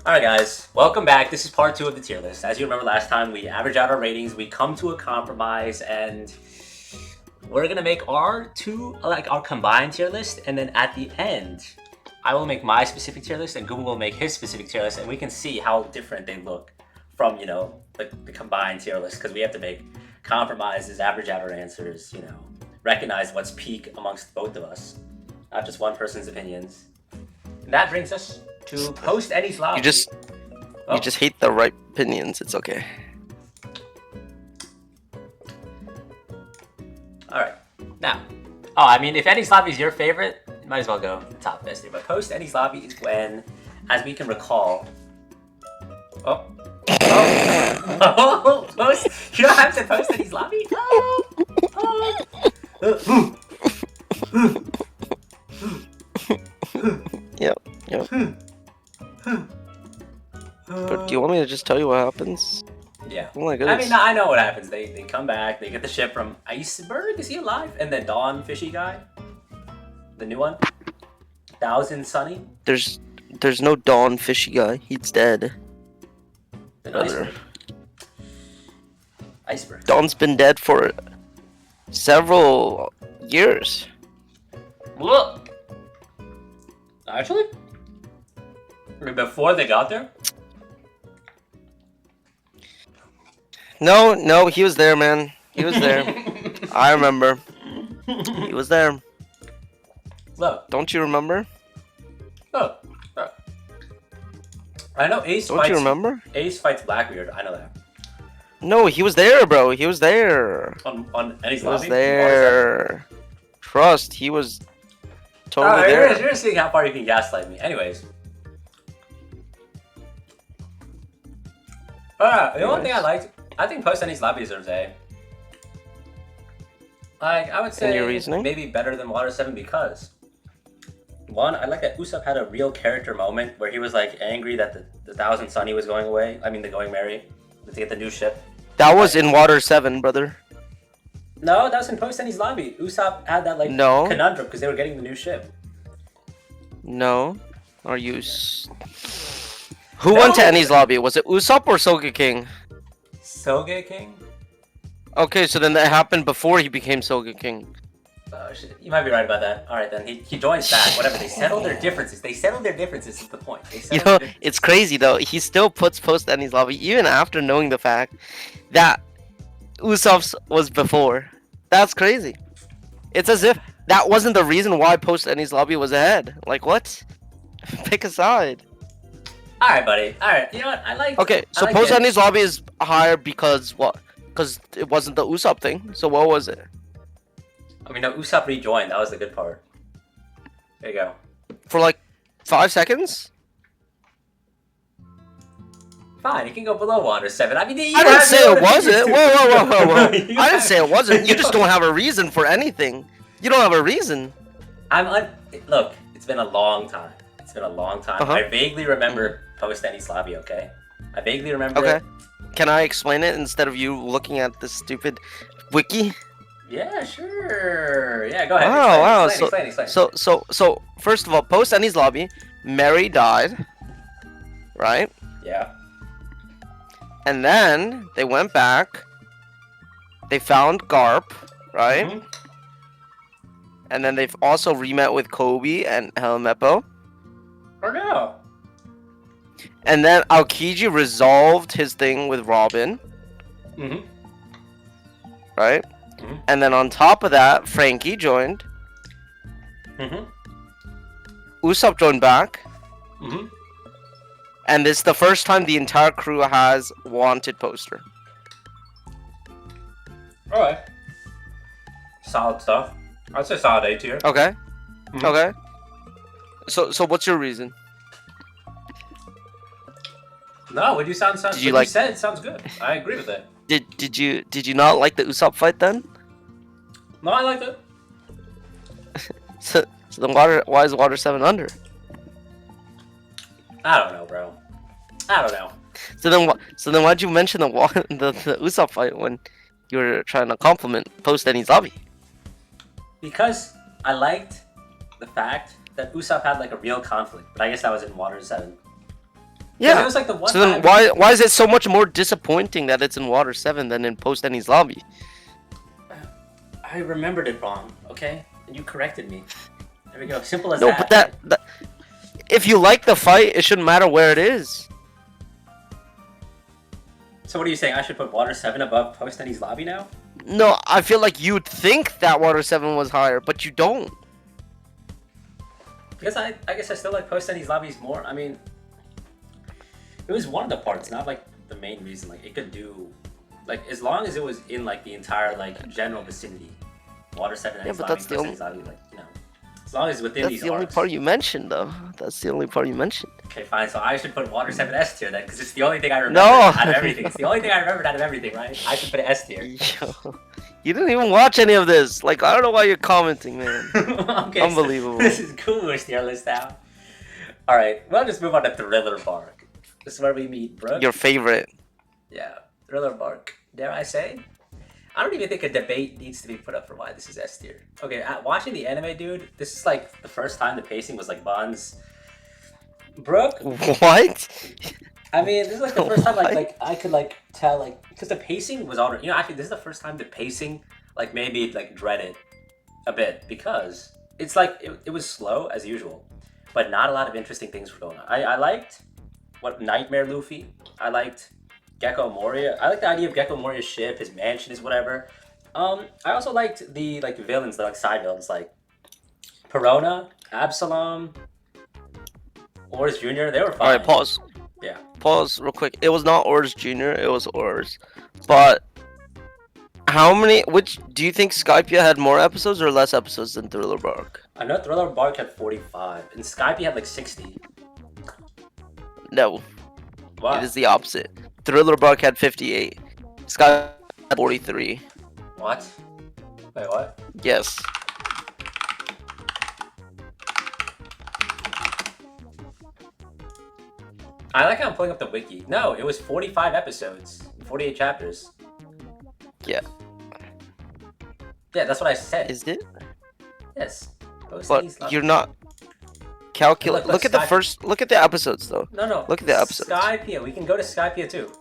Alright guys, welcome back. This is part 2 of the tier list. As you remember last time, we average out our ratings, we come to a compromise, and we're gonna make our our combined tier list, and then at the end, I will make my specific tier list, and Google will make his specific tier list, and we can see how different they look from, the combined tier list, because we have to make compromises, average out our answers, recognize what's peak amongst both of us, not just one person's opinions. And that brings us to post Eddie's lobby. You just hate the right opinions. It's okay. All right. Now, if Eddie's lobby is your favorite, you might as well go top best. But post Eddie's lobby is when, as we can recall. Post. You don't have to post Eddie's lobby. Yep. But do you want me to just tell you what happens? Yeah. Oh my goodness. I know what happens. They come back. They get the ship from Iceberg. Is he alive? And then Dawn Fishy guy, the new one, Thousand Sunny. There's no Dawn Fishy guy. He's dead. Then Iceberg. Iceberg. Dawn's been dead for several years. Look. Actually, before they got there. No, he was there, man. He was there. I remember. He was there. Look. Don't you remember? Oh. I know Ace Don't fights... you remember? Ace fights Blackbeard. I know that. No, he was there, bro. He was there. On Eddie's He lobby? was there. Trust, he was totally there. You're seeing how far you can gaslight me. Anyways. The only thing I liked... I think post Eddie's lobby deserves A. I would say And your reasoning? maybe better than Water 7 because... One, I like that Usopp had a real character moment where he was like angry that the Thousand Sunny was going away. I mean, the Going Merry. To get the new ship. That was in Water 7, brother. No, that was in post Eddie's lobby. Usopp had that conundrum because they were getting the new ship. No. Are you... Who went to Annie's lobby? Was it Usopp or Sogeking? Sogeking? Okay, so then that happened before he became Sogeking. Oh shit, you might be right about that. Alright then, he joins back, whatever, they settled their differences. Is the point. It's crazy though. He still puts post Annie's lobby even after knowing the fact that Usopp's was before. That's crazy. It's as if that wasn't the reason why post Annie's lobby was ahead. Like what? Pick a side. Alright, buddy. Alright, you know what? I like. Okay, so post Annie's lobby is higher because what? Because it wasn't the Usopp thing. So what was it? I mean, no, Usopp rejoined. That was the good part. There you go. For like 5 seconds? Fine, you can go below Water 7. I mean, I didn't say it wasn't. Whoa. I didn't say it wasn't. You just don't have a reason for anything. You don't have a reason. Look, it's been a long time. I vaguely remember post Annie's lobby, okay? I vaguely remember it. Can I explain it instead of you looking at this stupid wiki? Yeah, sure. Yeah, go ahead. Wow. Explain. So first of all, post Annie's lobby, Mary died, right? Yeah. And then they went back. They found Garp, right? Mm-hmm. And then they've also re-met with Kobe and Helmeppo. Or no. And then Aokiji resolved his thing with Robin. Mm-hmm. Right? Mm-hmm. And then on top of that, Frankie joined. Mm-hmm. Usopp joined back. Mm-hmm. And this is the first time the entire crew has wanted poster. Alright. Solid stuff. I'd say solid A tier. Okay. Mm-hmm. Okay. So what's your reason? No, what you said sounds good. I agree with it. Did you not like the Usopp fight then? No, I liked it. So then why is Water 7 under? I don't know, bro. I don't know. So then why'd you mention the Usopp fight when you were trying to compliment post Denny's lobby? Because I liked the fact that Usopp had like a real conflict, but I guess that was in Water 7. Yeah. it was like the one So then time. why is it so much more disappointing that it's in Water 7 than in Post Enies Lobby? I remembered it wrong. Okay, and you corrected me. There we go. Simple as No, but that. that if you like the fight, it shouldn't matter where it is. So what are you saying? I should put Water 7 above Post Enies Lobby now? No, I feel like you'd think that Water 7 was higher, but you don't. Because I guess I still like Post Enies Lobbies more. I mean, it was one of the parts, not like the main reason. Like it could do, like as long as it was in like the entire like general vicinity. Water 7 Yeah, Enies but Lobby, that's the Post only. Enies Lobby, like you know, as long as it's within That's these the only arcs. part you mentioned, though. That's the only part you mentioned. Okay, fine. So I should put Water 7 S tier then, because it's the only thing I remember No. out of everything. It's the only thing I remembered out of everything, right? I should put it S tier. Yo, you didn't even watch any of this. Like, I don't know why you're commenting, man. Okay, Unbelievable. So this is Cooler's tier list now. All right, we'll just move on to Thriller Bark. This is where we meet Brooke. Your favorite. Yeah, Thriller Bark. Dare I say? I don't even think a debate needs to be put up for why this is S tier. Okay, watching the anime, dude, this is like the first time the pacing was like buns. Brooke, What? I mean, this is like the first time What? like I could like tell like because the pacing was already, you know, actually this is the first time the pacing like made me like dread it a bit because it's like it was slow as usual, but not a lot of interesting things were going on. I liked what Nightmare Luffy. I liked Gecko Moria. I like the idea of Gecko Moria's ship, his mansion, is whatever. I also liked the like villains, the like side villains, like Perona, Absalom, Oars Jr. They were fine. Alright, pause. Yeah. Pause real quick. It was not Ors Jr., it was Ors. But how many which do you think Skypia had more episodes or less episodes than Thriller Bark? I know Thriller Bark had 45, and Skype had like 60. No. Wow. It is the opposite. Thriller Bark had 58. Skypia had 43. What? Wait, what? Yes. I like how I'm pulling up the wiki. No, it was 45 episodes, 48 chapters. Yeah. Yeah, that's what I said. Is it? Yes. Post But these levels. you're not calculate. Look, Look at the Skype- first. Look at the episodes though. No. Look at the episodes. Skypia. We can go to Skypia too.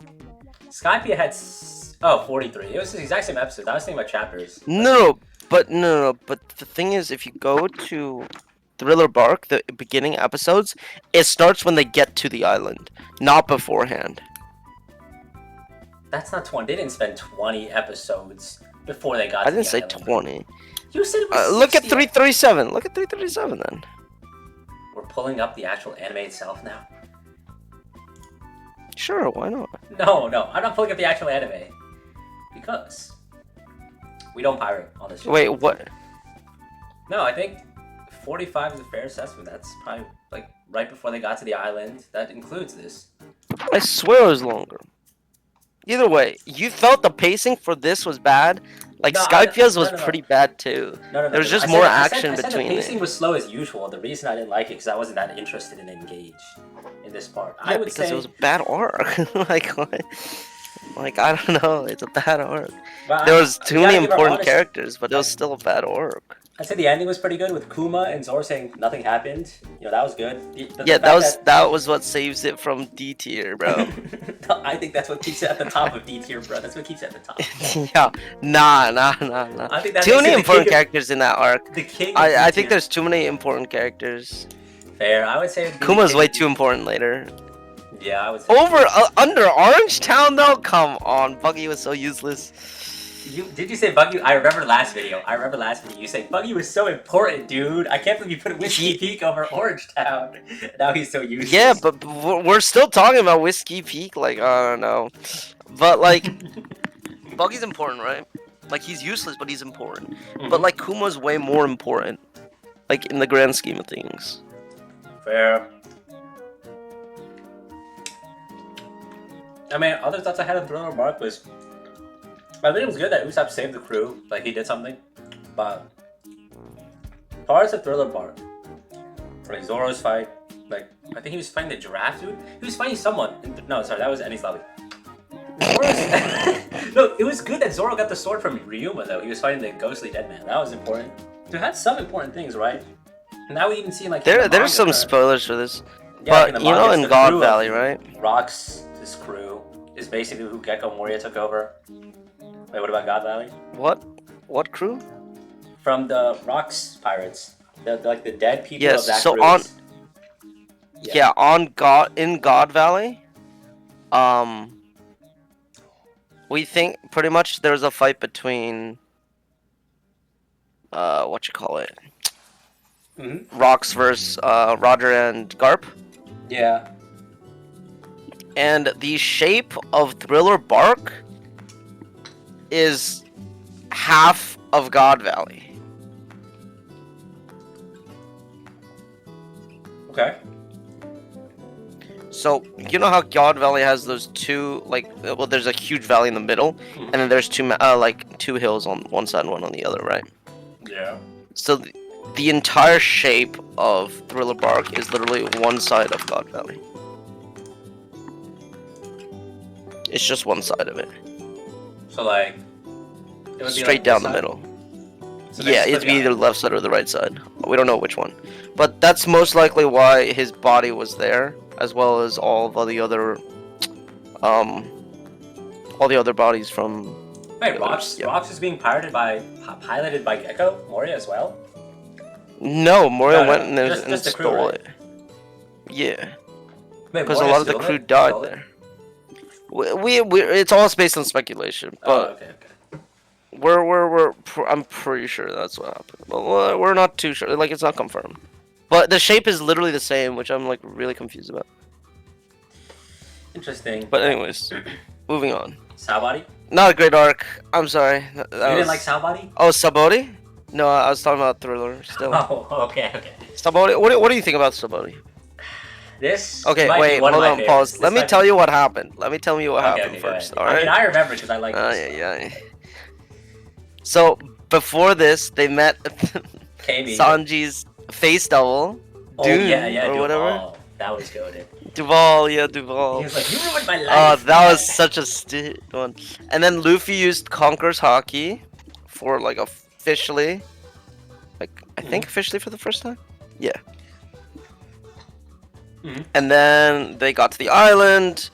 Skypia had 43. It was the exact same episode. I was thinking about chapters. No, but the thing is, if you go to Thriller Bark, the beginning episodes, it starts when they get to the island, not beforehand. That's not 20. They didn't spend 20 episodes before they got I to didn't the say island. 20. You said it was Look at 60. 337. Look at 337 then. We're pulling up the actual anime itself now. Sure, why not? No, I'm not pulling up the actual anime. Because we don't pirate on this show. Wait, what? No, I think 45 is a fair assessment. That's probably like right before they got to the island. That includes this. I swear it was longer. Either way, you felt the pacing for this was bad. Like No, Skypia's was no. pretty bad too. No. There was just I more said- action I said between the pacing it. was slow as usual. The reason I didn't like it because I wasn't that interested in engage in this part. Yeah, I would because say it was a bad arc. like what? Like I don't know, it's a bad arc. well, There was we too gotta many give our important honest- characters, but it was still a bad arc. I'd say the ending was pretty good with Kuma and Zoro saying nothing happened. You know, that was good. Yeah, that was what saves it from D tier, bro. I think that's what keeps it at the top of D tier, bro. That's what keeps it at the top. Yeah, nah. I think that Too makes many it the important king of- characters in that arc. The king. Of I D-tier. think there's too many important characters. fair. I would say it'd be the Kuma's king way of too important later. Yeah, I would say. Under Orange Town though? Come on, Buggy was so useless. Did you say Buggy? I remember last video. You say Buggy was so important, dude. I can't believe you put Whiskey Peak over Orange Town. Now he's so useless. Yeah, but we're still talking about Whiskey Peak. Like I don't know, but like Buggy's important, right? Like he's useless, but he's important. But like Kuma's way more important, like in the grand scheme of things. Fair. I mean, other thoughts I had on Thriller Bark was, I think it was good that Usopp saved the crew, like he did something, but parts of Thriller Bark, like Zoro's fight, like I think he was fighting the giraffe dude. He was fighting someone. No, sorry, that was Enies Lobby. No, it was good that Zoro got the sword from Ryuma though. He was fighting the ghostly dead man. That was important. There had some important things, right? Now we even see like There's some spoilers for this. Yeah, like in But the you know, manga, in so the God crew Valley, of right? Rock's this crew is basically who Gecko Moria took over. Wait, what about God Valley? What? What crew? From the Rock's pirates, like the dead people of Yes. that So crew. on, Yeah. yeah, on God in God Valley, um, we think pretty much there's a fight between what you call it, Mm-hmm. Rocks versus Roger and Garp, Yeah. and the shape of Thriller Bark is half of God Valley. Okay. So you know how God Valley has those two, like, well, there's a huge valley in the middle, and then there's two hills on one side and one on the other, right? Yeah. So the entire shape of Thriller Bark is literally one side of God Valley. It's just one side of it, So like, it would be straight like this down the side? middle. So Yeah, this it'd would be either the left side or the right side. We don't know which one, but that's most likely why his body was there, as well as all of the other, um, all the other bodies from. Wait, the Rocks others. Yeah. Rocks is being piloted by Gecko Moria as well. No, Moria went No, and, just the crew, stole right? it. Yeah, Wait, because a Moria lot of the stole crew it? died Stole it? there. It's all based on speculation, Oh, but okay, okay. I'm pretty sure that's what happened. But we're not too sure. Like, it's not confirmed. But the shape is literally the same, which I'm like really confused about. Interesting. But anyways, moving on. Saobody? Not a great arc. I'm sorry. That You was... didn't like Saobody? Oh, Sabori? No, I was talking about Thriller still. Oh, okay, okay. Sabori. What do you think about Sabori? This Okay, might be wait, one of hold my on, favorites. pause. Let me tell you what happened. Let me tell you what Okay, happened okay, go first, ahead. alright? I mean, I remember because I like this. Yeah. So, before this, they met KB. Sanji's face double, Oh, Dune, yeah, or whatever. Duval. That was goaded. Duval, yeah, He Duval. was like, you ruined my Oh, life. that was such a stupid one. And then Luffy used Conqueror's Hockey for, like, officially, like, I think officially for the first time? Yeah. Mhm. And then they got to the island.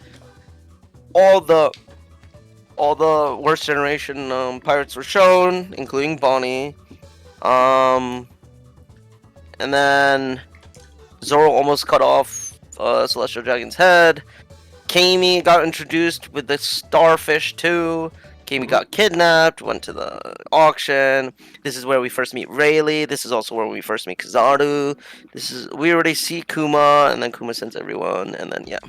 All the worst generation pirates were shown, including Bonnie. And then Zoro almost cut off Celestial Dragon's head. Kami got introduced with the starfish too. Kami got kidnapped, went to the auction. This is where we first meet Rayleigh. This is also where we first meet Kizaru. We already see Kuma, and then Kuma sends everyone, and then yeah.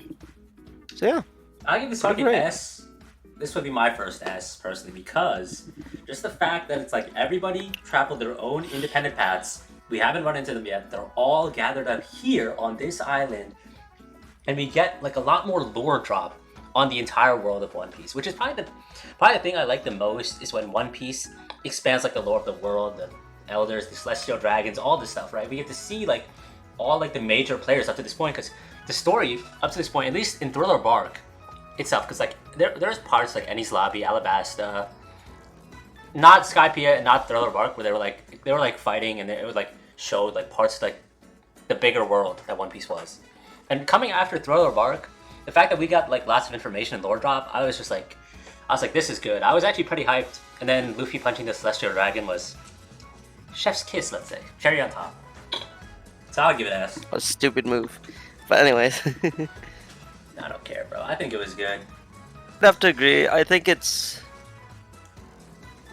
So yeah. I'll give this Pretty fucking great. S. This would be my first S, personally, because just the fact that it's like everybody traveled their own independent paths. We haven't run into them yet. They're all gathered up here on this island. And we get like a lot more lore drop on the entire world of One Piece, which is probably the thing I like the most is when One Piece expands like the lore of the world, the elders, the celestial dragons, all this stuff, right? We get to see like all like the major players up to this point, because the story up to this point, at least in Thriller Bark itself, because like there's parts like Enies Lobby, Alabasta, not Skypiea and not Thriller Bark, where they were like fighting, and it was like showed like parts of, like the bigger world that One Piece was. And coming after Thriller Bark, the fact that we got like lots of information and lore drop, I was like, this is good. I was actually pretty hyped. And then Luffy punching the Celestial Dragon was chef's kiss, let's say, cherry on top. So I'll give it an S. A stupid move. But anyways. I don't care, bro. I think it was good. I have to agree. I think it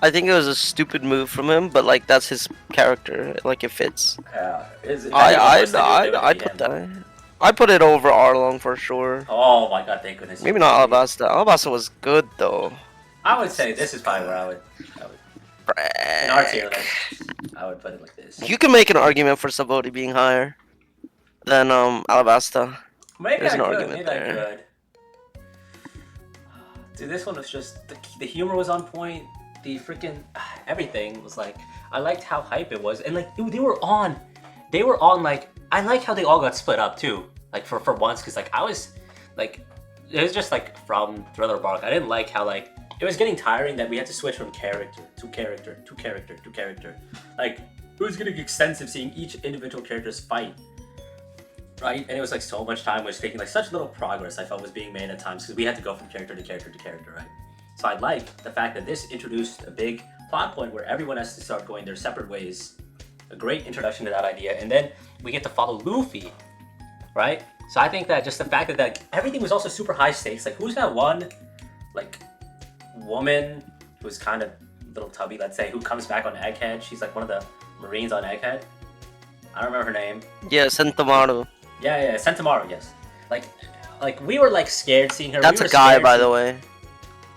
was a stupid move from him, but like that's his character. Like it fits. I'd put that. I'd put it over Arlong for sure. Oh my god, thank goodness. Maybe not Alabasta. Alabasta was good though. I would say this is probably where I would in our tier list, I would put it like this. You can make an argument for Saboti being higher than Alabasta. Maybe There's I an could. argument Maybe I there. could. Dude, this one was just the humor was on point. The freaking everything was like, I liked how hype it was, and like they were on like, I like how they all got split up too. Like for once, because like I was like, it was just like from Thriller Bark. I didn't like how like it was getting tiring that we had to switch from character to character to character to character. Like it was getting extensive seeing each individual character's fight. right? And it was like so much time was taking like such little progress I felt was being made at times because we had to go from character to character to character, right? So I like the fact that this introduced a big plot point where everyone has to start going their separate ways. A great introduction to that idea, and then we get to follow Luffy, right? So I think that just the fact that everything was also super high stakes. Like, who's that one, like, woman who's kind of little tubby, let's say, who comes back on Egghead? She's like one of the Marines on Egghead. I don't remember her name. Yeah, Sentomaru. Yeah, Sentomaru, yes. Like we were like scared seeing her. That's we a guy, by the way.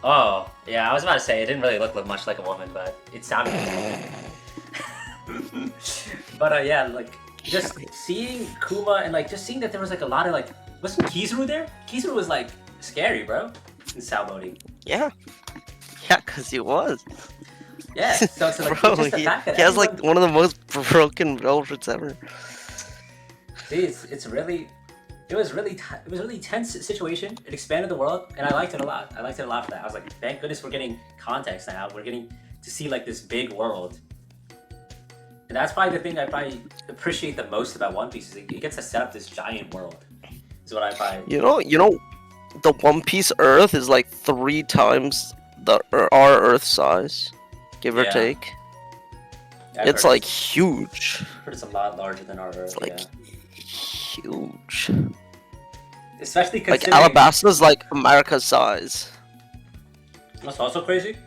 Oh, yeah, I was about to say it didn't really look much like a woman, but it sounded like a woman. But yeah, like just seeing Kuma and like just seeing that there was like a lot of like, wasn't Kizaru there? Kizaru was like scary, bro, in Sabaody. Yeah. Yeah, because he was. Yeah, so like Bro, just the he fact that has like one of the most broken velvets ever. See, it was really tense situation. It expanded the world, and I liked it a lot. I liked it a lot for that. I was like, thank goodness we're getting context now. We're getting to see like this big world, and that's probably the thing I probably appreciate the most about One Piece is it gets to set up this giant world. Is what I probably. You know, the One Piece Earth is like 3 times our Earth size, give or Yeah. take. Yeah, It's like huge. I've heard it's a lot larger than our Earth. It's like yeah. huge. Especially Like considering. Alabasta's like America's size. That's also crazy.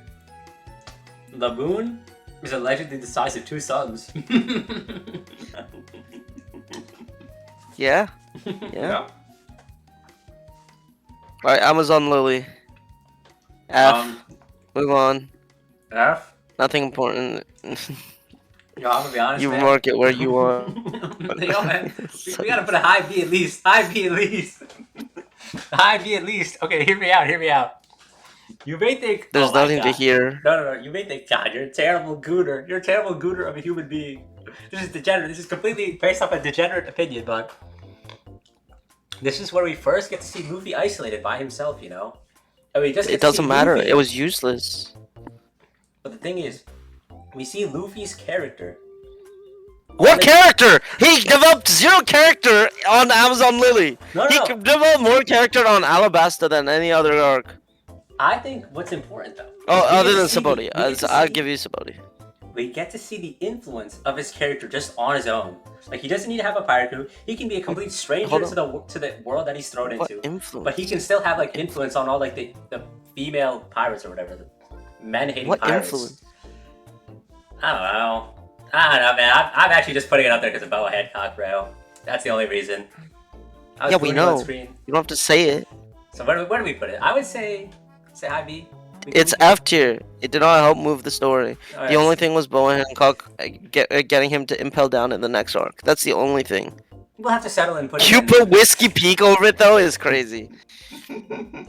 The moon is allegedly the size of 2 suns. Yeah. Yeah. Alright, Amazon Lily. F. Move on. F. Nothing important. Yo, I'm gonna be honest, You man. mark it where you want. Yo, man, we gotta put a high B at least. High B at least. High B at least. Okay, hear me out. Hear me out. You may think There's oh my nothing to God. hear. No. You may think, God, you're a terrible gooner. You're a terrible gooner of a human being. This is degenerate. This is completely based off a degenerate opinion, but this is where we first get to see Luffy isolated by himself. You know, and we just get It to see doesn't matter. Luffy. It was useless. But the thing is, we see Luffy's character. What character? He developed 0 character on Amazon Lily. No. He developed more character on Alabasta than any other arc. I think what's important though. Oh, is we other get than to see the- Sabaody. we get to I'll see- give you Sabaody. We get to see the influence of his character just on his own. Like he doesn't need to have a pirate crew. He can be a complete stranger Hold to the world that he's thrown What into. influence? But he can still have like influence on all like the female pirates or whatever, the men hating What pirates. influence? I don't know, man. I'm actually just putting it up there because of Boa Hancock, bro. That's the only reason. I was Yeah, we putting it on know. screen. You don't have to say it. So where do we put it? I would say high B. It's F tier. It did not help move the story. Oh, The yes. only thing was Boa Hancock getting him to impel down in the next arc. That's the only thing. We'll have to settle and put it You in. put Whiskey Peak over it though is crazy.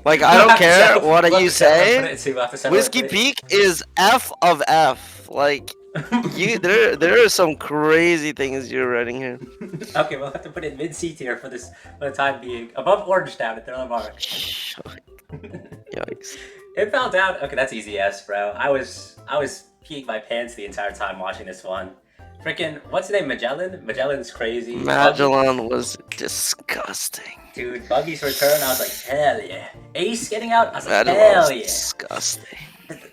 Like I We'll don't have to care settle- what we'll have you to settle and say. put it- see, we'll have to settle and Whiskey put it- Peak is F of F. Like there are some crazy things you're writing here. Okay, we'll have to put it mid C tier for the time being. Above Orange Town at Thriller Mark. Yikes. It fell down. Okay, that's easy S, bro. I was peeing my pants the entire time watching this one. Freaking, what's his name? Magellan? Magellan's crazy. Magellan was disgusting. Dude, Buggy's return, I was like, hell yeah. Ace getting out, I was like, Magellan hell was yeah. disgusting.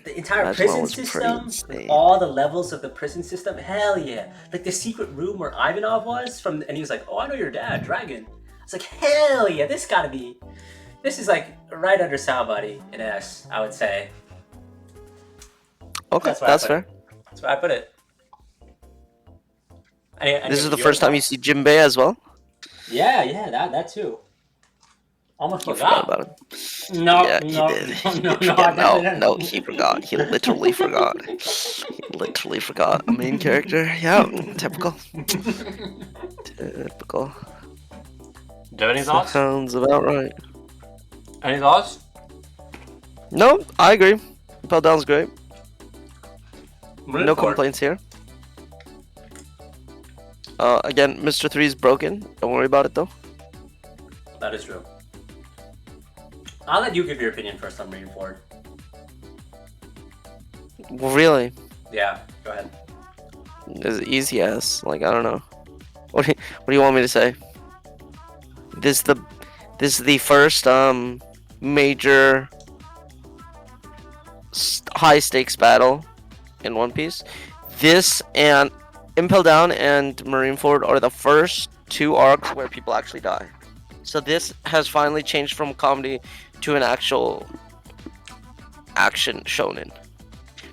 The entire Magellan prison was system, insane. all the levels of the prison system, hell yeah. Like the secret room where Ivanov was from, and he was like, oh, I know your dad, Dragon. I was like, hell yeah, this is like right under Sabaody in S, I would say. Okay, That's where I that's put fair. it. That's where I put it. This is the first time you see Jinbei as well? Yeah, that too. Almost You forgot. forgot about it. No, Yeah, no, he did. no, He no, did no, forget. I No, didn't. no, he forgot. He literally forgot. He literally forgot a main character. Yeah, typical. Typical. Do you have any thoughts? Sounds about right. Any thoughts? No, I agree. Impel Down's great. No complaints here. Again, Mr. 3 is broken. Don't worry about it though. That is true. I'll let you give your opinion first on Marineford. Really? Yeah, go ahead. It's easy as. Like, I don't know. What do you want me to say? This the this is the first major high stakes battle in One Piece. This and Impel Down and Marineford are the first two arcs where people actually die. So this has finally changed from comedy to an actual action shonen.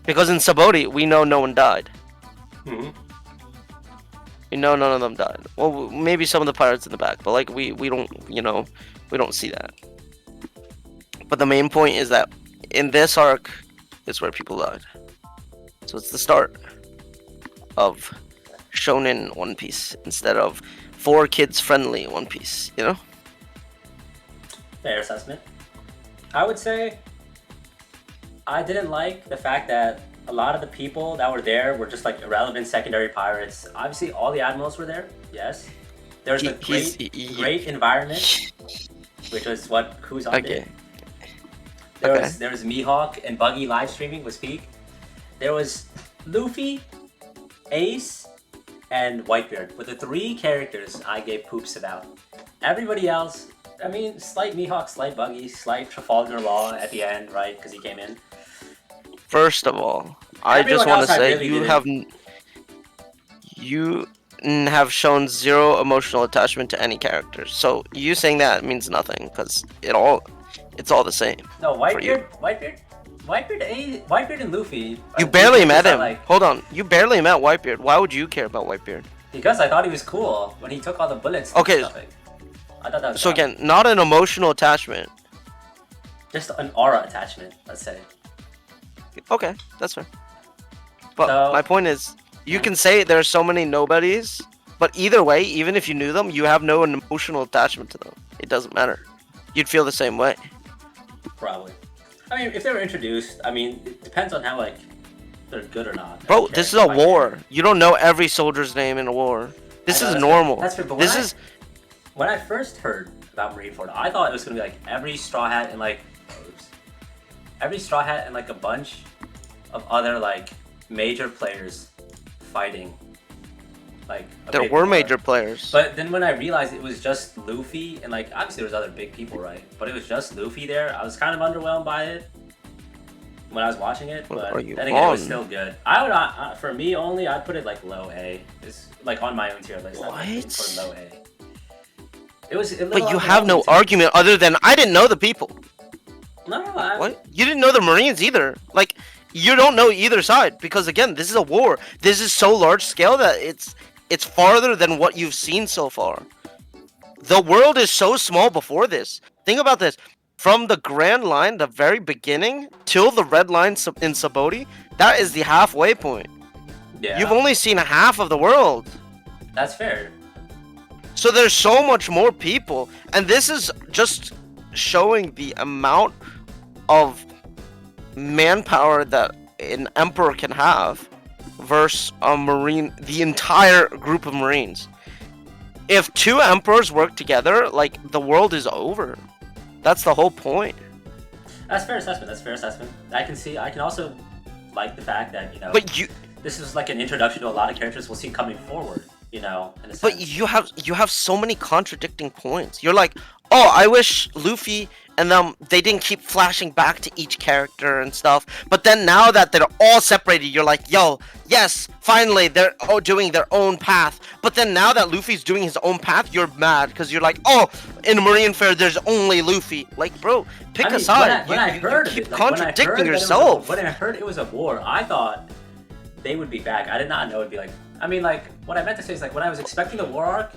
Because in Saboti, we know no one died. Hmm. We know none of them died. Well, maybe some of the pirates in the back, but like we don't, we don't see that. But the main point is that in this arc is where people died. So it's the start of shonen One Piece instead of for kids friendly One Piece, you know? Fair assessment. I would say I didn't like the fact that a lot of the people that were there were just like irrelevant secondary pirates. Obviously, all the admirals were there. Yes, there's a great environment, which was what Kuzan did. There was Mihawk and Buggy live streaming was peak. There was Luffy, Ace, and Whitebeard were the three characters I gave poops about. Everybody else, I mean, slight Mihawk, slight Buggy, slight Trafalgar Law at the end, right? Because he came in. First of all, I just want to say really you have shown zero emotional attachment to any characters. So you saying that means nothing because it's all the same. No, Whitebeard and Luffy. You barely met him. Hold on, you barely met Whitebeard. Why would you care about Whitebeard? Because I thought he was cool when he took all the bullets. Okay. I thought that was so again, not an emotional attachment. Just an aura attachment, let's say. Okay, that's fair. But so, my point is, you can say there's so many nobodies, but either way, even if you knew them, you have no emotional attachment to them. It doesn't matter. You'd feel the same way. Probably. I mean, if they were introduced, I mean, it depends on how, like, they're good or not. Bro, this is a war. You don't know every soldier's name in a war. This is normal. That's fair, but when I first heard about Marineford, I thought it was going to be, like, every Straw Hat and, like, a bunch of other, like, major players fighting. Like, there were major players. But then when I realized it was just Luffy, and, like, obviously there was other big people, right? But it was just Luffy there. I was kind of underwhelmed by it when I was watching it. But then again, it was still good. I would, for me only, I'd put it, like, low A. It's, like, on my own tier list. What? I'd put it low A. It was. But you have no argument other than I didn't know the people. No, what? You didn't know the Marines either. Like, you don't know either side because again, this is a war. This is so large scale that it's farther than what you've seen so far. The world is so small before this. Think about this. From the Grand Line, the very beginning, till the Red Line in Saboti, that is the halfway point. Yeah. You've only seen half of the world. That's fair. So there's so much more people, and this is just showing the amount of manpower that an emperor can have versus a marine, the entire group of marines. If two emperors work together, like, the world is over. That's the whole point. That's fair assessment. I can also like the fact that, but this is like an introduction to a lot of characters we'll see coming forward, in a sense. But you have so many contradicting points. You're like, oh, I wish Luffy and they didn't keep flashing back to each character and stuff. But then now that they're all separated, you're like, yo, yes, finally they're all doing their own path. But then now that Luffy's doing his own path, you're mad because you're like, oh, in Marineford there's only Luffy. Like, bro, pick a side. You keep contradicting yourself. When I heard it was a war, I thought they would be back. I did not know it'd be like. I mean, like, what I meant to say is, like, when I was expecting the war arc,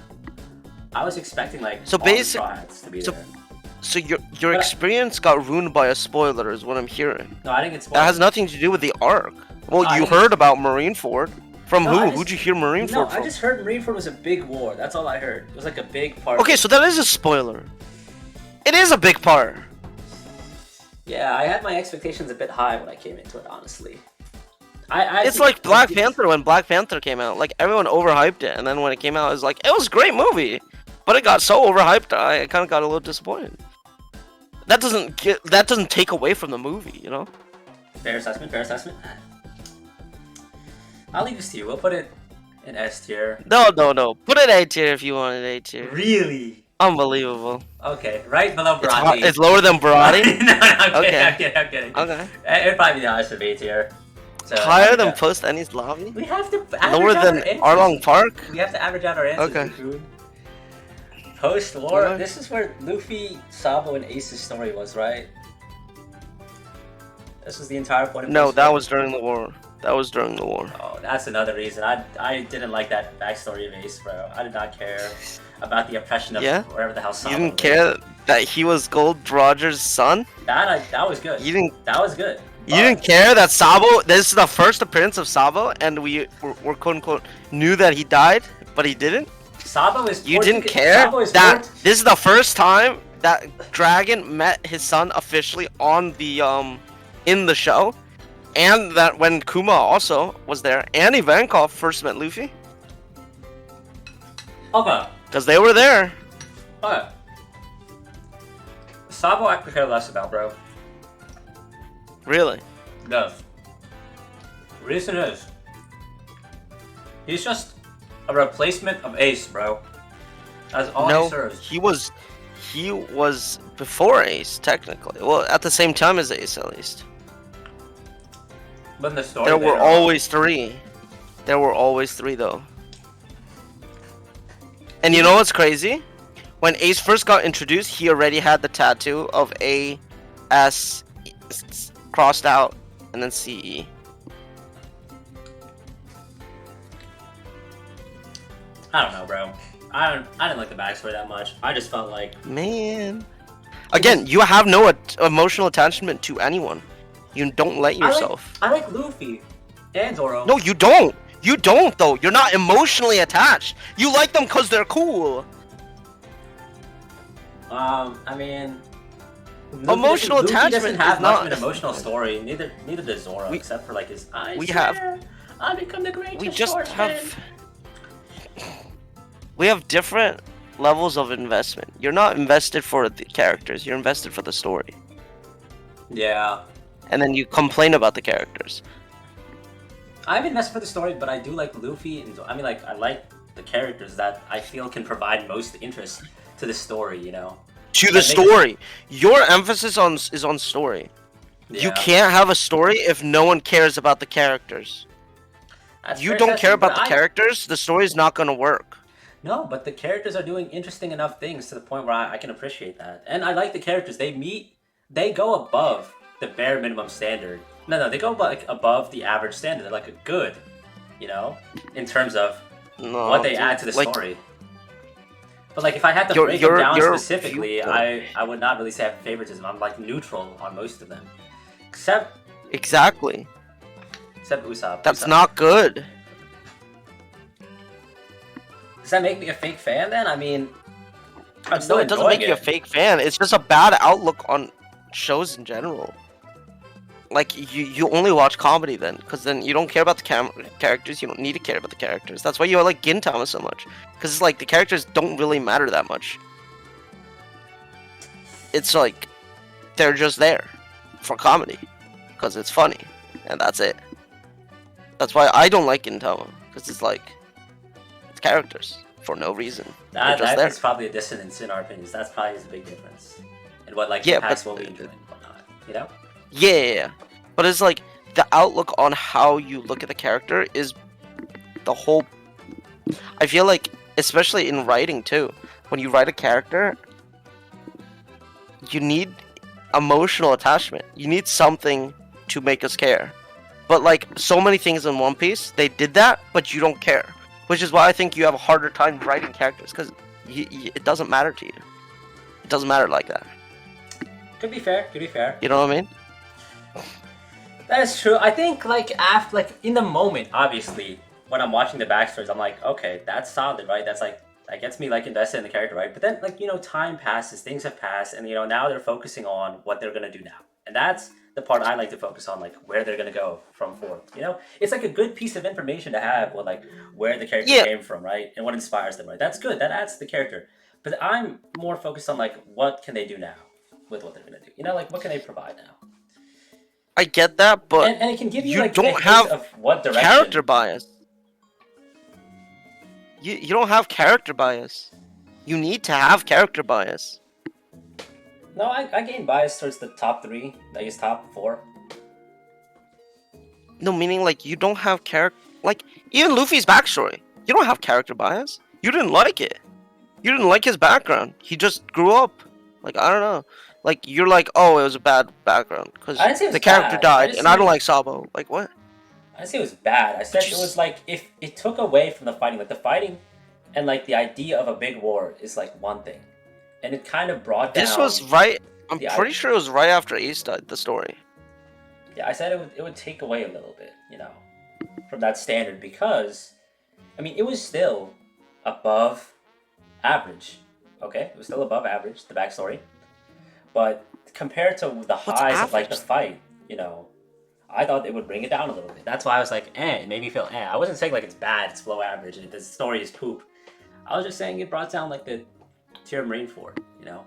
I was expecting, like, all the Straw Hats to be there. So your experience got ruined by a spoiler, is what I'm hearing. No, I didn't get spoiled. That has nothing to do with the arc. Well, you heard about Marineford. From who? Who'd you hear Marineford from? No, I just heard Marineford was a big war. That's all I heard. It was like a big part. Okay, so that is a spoiler. It is a big part. Yeah, I had my expectations a bit high when I came into it, honestly. It's like Black Panther when Black Panther came out. Like, everyone overhyped it, and then when it came out, it was like, it was a great movie. But it got so overhyped, I kind of got a little disappointed. That doesn't take away from the movie, you know? Fair assessment. I'll leave this to you. We'll put it in S tier. No. Put it A tier if you want it A tier. Really? Unbelievable. Okay, right below It's hot. Broadly. It's lower than No, Barati. I'm kidding, Okay. I'm kidding, I'm kidding. Okay. It'd probably be the honest debate here. So Higher average than out. Post Annie's lobby. We have to Lower average out our than answers. Arlong Park. We have to average out our answers, Okay. Cocoon. Post-war, Okay. this is where Luffy, Sabo, and Ace's story was, right? This was the entire point of No, that post-war. was during the war. That was during the war. Oh, that's another reason. I didn't like that backstory of Ace, bro. I did not care about the oppression of Yeah? wherever the hell Sabo You didn't lived. care that he was Gold Roger's son? That was good. You didn't. That was good. You didn't care that Sabo. This is the first appearance of Sabo, and we were quote unquote knew that he died, but he didn't. Sabo is. You didn't care Sabo is that this is the first time that Dragon met his son officially on the in the show, and that when Kuma also was there, and Ivankov first met Luffy, Okay. because they were there. Okay. Sabo I could care less about, bro. Really? No. Reason is, he's just a replacement of Ace, bro. That's all No, he serves. he was before Ace technically. Well, at the same time as Ace at least. But in the story, There they were don't. always three. There were always three though. And you know what's crazy? When Ace first got introduced, he already had the tattoo of A, S, crossed out, and then CE. I don't know, bro. I didn't like the backstory that much. I just felt like Man. Again, you have no emotional attachment to anyone. You don't let yourself. I like Luffy and Zoro. No, you don't. You don't though. You're not emotionally attached. You like them because they're cool. I mean, Emotional Luffy attachment doesn't have is much not- of an emotional story. Neither does Zoro, We- except for like his eyes. we have- I become the greatest We just swordsman. have. We have different levels of investment. You're not invested for the characters. You're invested for the story. Yeah. And then you complain about the characters. I'm invested for the story, but I do like Luffy. I mean, like, I like the characters that I feel can provide most interest to the story, you know? To the That makes- story. Your emphasis is on story. You Yeah. can't have a story if no one cares about the characters. That's You fair don't assessment, care about but the characters, the story's not gonna work. No, but the characters are doing interesting enough things to the point where I can appreciate that. And I like the characters. They go above the bare minimum standard. No, they go like above the average standard. They're like a good, you know, in terms of No, what they dude, add to the like, story. But like if I had to Your- break your- them down your specifically, viewpoint. I would not really say I have favoritism. I'm like neutral on most of them. Except Exactly. Usopp. That's Usopp. not good. Does that make me a fake fan then? I mean, I'm No, still it doesn't enjoying make you a fake fan. It's just a bad outlook on shows in general. Like you only watch comedy then, because then you don't care about the characters. You don't need to care about the characters. That's why you like Gintama so much, because it's like the characters don't really matter that much. It's like they're just there for comedy, because it's funny, and that's it. That's why I don't like Gintama, because it's like it's characters for no reason. They're just there. That's probably a dissonance in our opinions. That's probably the big difference in what like Yeah, impacts but- what we enjoy and whatnot. You know? Yeah, but it's like the outlook on how you look at the character is the whole. I feel like, especially in writing too, when you write a character, you need emotional attachment. You need something to make us care. But like so many things in One Piece, they did that, but you don't care, which is why I think you have a harder time writing characters because it doesn't matter to you. It doesn't matter like that. Could be fair. Could be fair. You know what I mean? That is true. I think like after like in the moment, obviously, when I'm watching the backstories, I'm like, okay, that's solid, right? That's like that gets me like invested in the character, right? But then like time passes, things have passed, and now they're focusing on what they're gonna do now, and that's the part I like to focus on, like where they're gonna go from forth. It's like a good piece of information to have, what like where the character Yeah. came from, right, and what inspires them, right? That's good. That adds to the character. But I'm more focused on like what can they do now with what they're gonna do. Like what can they provide now? I get that, but And it can give you, you like don't a hint have of what direction. character bias. You don't have character bias. You need to have character bias. No, I gain bias towards the top 3. I guess top 4. No, meaning like you don't have character. Like even Luffy's backstory, you don't have character bias. You didn't like it. You didn't like his background. He just grew up. Like I don't know. Like you're like, oh, it was a bad background because I didn't say it was the character bad. died, and I don't like Sabo. Like what? I didn't say it was bad. I said it was like if it took away from the fighting. Like the fighting and like the idea of a big war is like one thing. And it kind of brought down. This was right. I'm the pretty sure it was right after Ace died. The story. Yeah, I said it would take away a little bit, you know, from that standard because, I mean, it was still above average. Okay, it was still above average, the backstory. But compared to the highs of like the fight, you know, I thought it would bring it down a little bit. That's why I was like, it made me feel I wasn't saying like it's bad, it's below average, and the story is poop. I was just saying it brought down like the tier of Marineford, you know.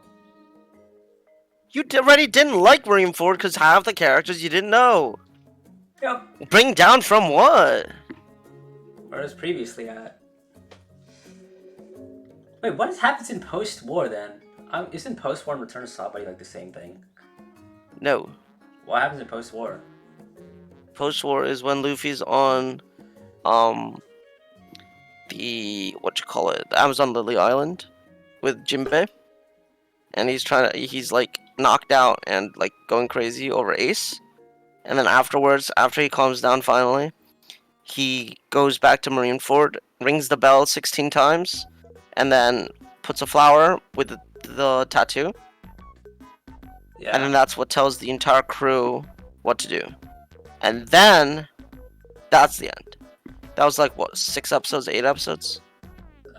You already didn't like Marineford because half the characters you didn't know. Yep. Bring down from what? Where it was previously at. Wait, what happens in post-war then? Isn't post-war and Return to Somebody like the same thing? No. What happens in post-war? Post-war is when Luffy's on, the the Amazon Lily Island with Jinbei, and he's like knocked out and like going crazy over Ace, and then afterwards, after he calms down finally, he goes back to Marineford, rings the bell 16 times, and then puts a flower with the tattoo. Yeah. And then that's what tells the entire crew what to do. And then that's the end. That was like what, 6 episodes, 8 episodes?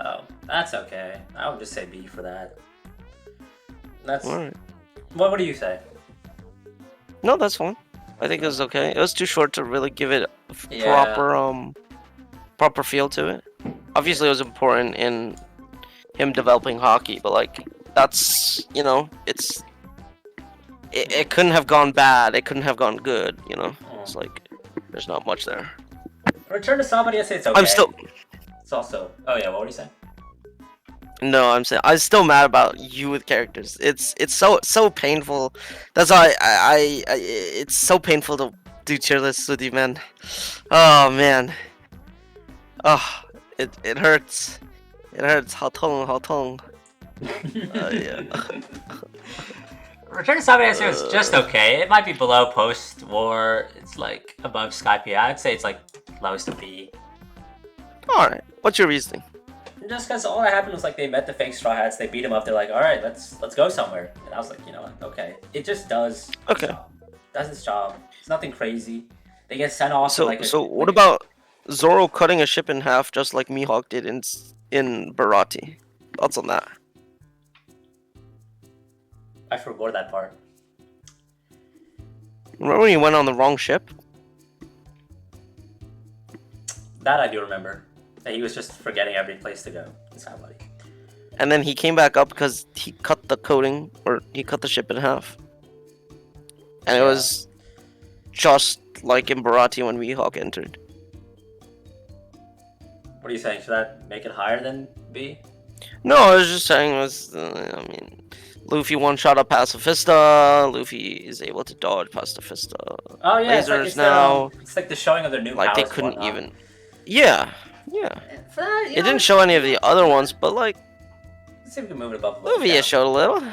Oh, that's okay. I would just say B for that. That's Alright. What do you say? No, that's fine. I think it was okay. It was too short to really give it a Yeah. proper feel to it. Obviously, it was important in him developing hockey, but like that's, you know, it couldn't have gone bad. It couldn't have gone good. You know, it's like there's not much there. Return to Somebody, I say it's okay. It's also. Oh yeah, what were you saying? No, I'm still mad about you with characters. It's so painful. That's why I it's so painful to do tier lists with you, man. Oh man. Oh, it hurts. It hurts. How tongue. Yeah. Return to Somebody, I say it's just okay. It might be below post-war. It's like above Skype. I'd say it's like lowest of B. All right. What's your reasoning? Just because all that happened was like they met the fake Straw Hats, they beat them up. They're like, all right, let's go somewhere. And I was like, you know what? Okay. It just does. Okay. Its job. Does its job. It's nothing crazy. They get sent off. So what about Zoro cutting a ship in half just like Mihawk did in Barati? Thoughts on that? I forgot that part. Remember when he went on the wrong ship? That I do remember. That he was just forgetting every place to go. It's how buddy. And then he came back up because he cut the coating, or he cut the ship in half. And it was just like in Barati when Mihawk entered. What are you saying? Should that make it higher than B? No, I was just saying Luffy one-shot a Pacifista. Luffy is able to dodge Pacifista. Oh yeah, lasers it's now. It's like the showing of their new like powers. they couldn't even. Yeah. For that, It didn't show any of the other ones, but like Let's see if we can move it above a little. Luffy showed a little. Yeah.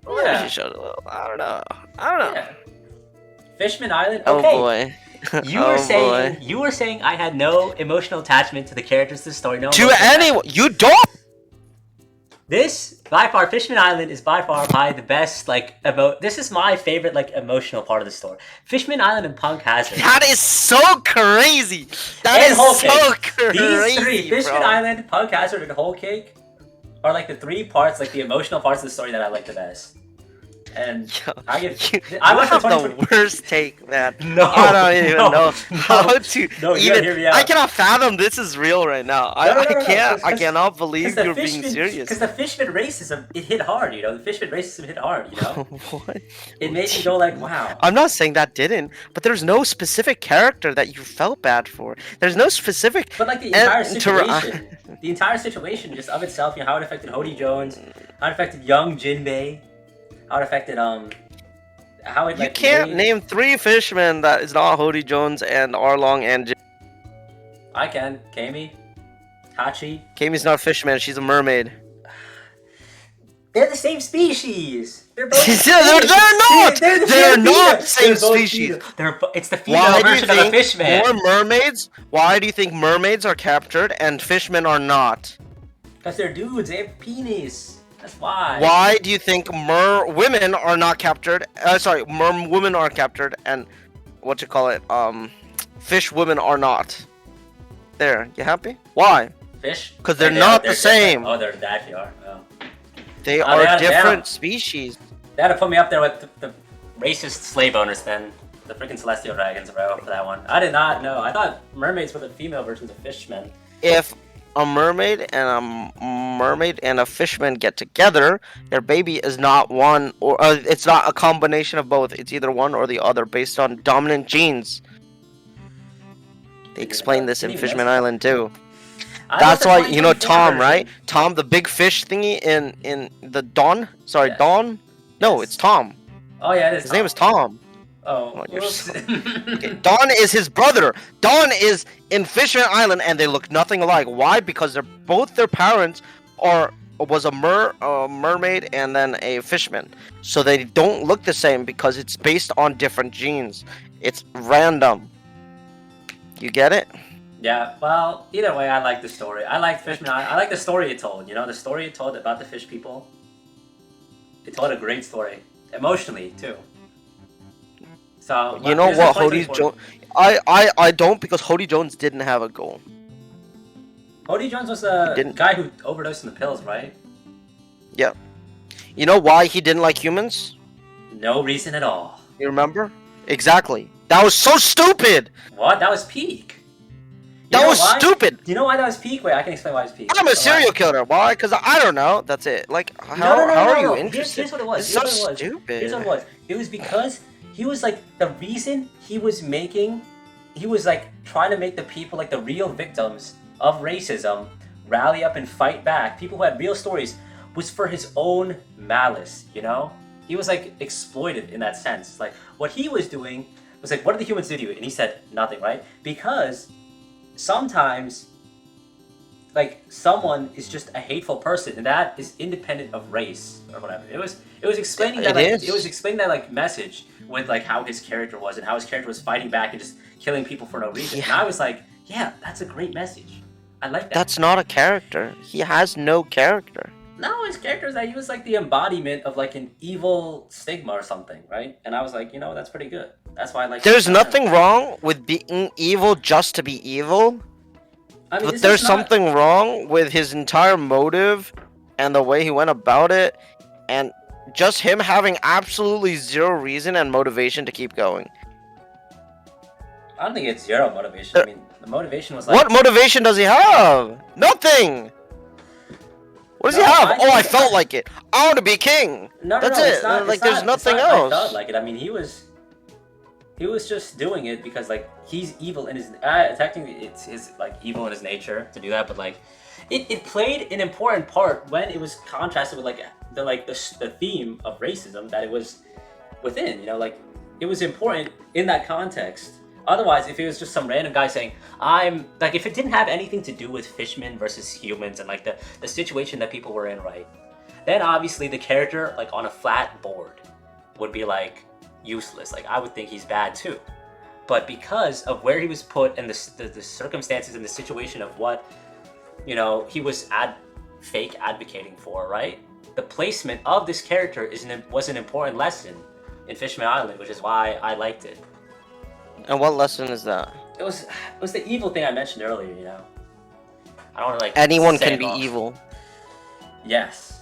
Luffy showed a little. I don't know. Yeah. Fishman Island. Oh Okay. boy. You were saying I had no emotional attachment to the characters of the story. No. To anyone, you don't. This by far, Fishman Island is by far the best. Like this is my favorite like emotional part of the story. Fishman Island and Punk Hazard. That is so crazy. That and is Whole so Cake. crazy. These three, Fishman bro. Island, Punk Hazard, and Whole Cake, are like the 3 parts, like the emotional parts of the story that I like the best. And I get. I went have for the worst take, man. No, I don't even know how to no, you gotta hear me out. I cannot fathom this is real right now. I cannot believe you're being serious. Because the Fishman racism, it hit hard. You know, the Fishman racism hit hard. You know, What? it made me go like, wow. I'm not saying that didn't, but there's no specific character that you felt bad for. There's no specific. But like the entire situation, the entire situation just of itself, how it affected Hody Jones, how it affected young Jinbei, how it affected how it You like can't made. name 3 fishmen that is not Hody Jones and Arlong and Jin. I can Kami, Hachi. Kami's not a fishman, she's a mermaid. They're the same species. They're both they're fish. not. They're the They're same not the female. same species. It's the female Why do you version of a think fishman. more mermaids? Why do you think mermaids are captured and fishmen are not? Because they're dudes. They have penis. That's why. Why do you think women are not captured? Women are captured and fish women are not. There, you happy? Why? Fish? Because they're not the same. Different. Oh, they're actually are. Oh. They are different species. They had to put me up there with the racist slave owners then. The freaking celestial dragons, bro, for that one. I did not know. I thought mermaids were the female versions of fishmen. If a mermaid and a fishman get together, their baby is not one, or it's not a combination of both. It's either one or the other based on dominant genes. They explain this in Fishman Island too. That's why, you know, Tom, right? Tom, the big fish thingy in the Dawn? Sorry, yes. Dawn? No, yes. It's Tom. Oh, yeah, it is. His name is Tom. Oh, okay. Dawn is his brother. Dawn is in Fishman Island, and they look nothing alike. Why? Because their parents was a mermaid and then a fishman. So they don't look the same because it's based on different genes. It's random. You get it? Yeah, well, either way, I like the story. I like Fishman. I like the story it told. You know, the story it told about the fish people. It told a great story, emotionally too. So you know what, Hody Jones? I don't, because Hody Jones didn't have a goal. Hody Jones was the guy who overdosed on the pills, right? Yeah. You know why he didn't like humans? No reason at all. You remember? Exactly. That was so stupid. What? That was peak. That was stupid. Do you know why that was peak? Wait, I can explain why it's peak. I'm a serial killer. Why? Because I don't know. That's it. Like, how are you interested? Here's what it was. It's so stupid. Here's what it was. It was because he was like the reason he was like trying to make the people, like the real victims of racism, rally up and fight back. People who had real stories, was for his own malice. You know, he was like exploited in that sense. Like what he was doing was like, what did the humans do to you? And he said nothing, right? Because sometimes, like, someone is just a hateful person, and that is independent of race or whatever. It was explaining that it was explaining that like message with like how his character was and how his character was fighting back and just killing people for no reason. Yeah. And I was like, yeah, that's a great message. I like that. That's not a character. He has no character. No, his character is that he was like the embodiment of like an evil stigma or something, right? And I was like, you know, that's pretty good. That's why I like. There's nothing wrong with being evil just to be evil. I mean, but there's something wrong with his entire motive and the way he went about it, and just him having absolutely zero reason and motivation to keep going. I don't think it's zero motivation. I mean, the motivation was like... What motivation does he have? Nothing! What does he have? I felt like it. I want to be king! That's it. There's nothing else. I felt like it. I mean, he was just doing it because, like, he's evil in his... technically, it's his, like, evil in his nature to do that, but, like, it played an important part when it was contrasted with, like, the theme of racism that it was within, you know? Like, it was important in that context. Otherwise, if it was just some random guy saying, if it didn't have anything to do with fishmen versus humans and, like, the situation that people were in, right? Then, obviously, the character, like, on a flat board would be, like, useless. Like, I would think he's bad too. But because of where he was put and the circumstances and the situation of what, you know, he was fake advocating for, right? The placement of this character was an important lesson in Fishman Island, which is why I liked it. And what lesson is that? It was the evil thing I mentioned earlier, you know? I don't want to, like... Anyone can be evil. Yes.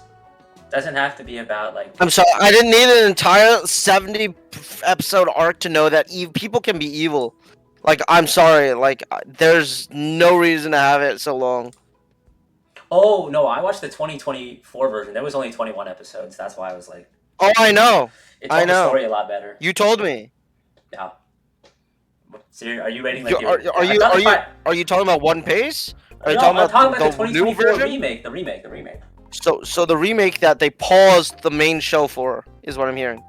Doesn't have to be about, like... I'm sorry, I didn't need an entire 70-episode arc to know that people can be evil. Like, I'm sorry, like, there's no reason to have it so long. Oh, no, I watched the 2024 version. There was only 21 episodes, that's why I was like... Oh, I know. It told the story a lot better. You told me. Yeah. So are you rating like Are you talking about One Piece? Are you No, talking I'm talking about about the the new 2024 version? remake. The remake. So the remake that they paused the main show for is what I'm hearing.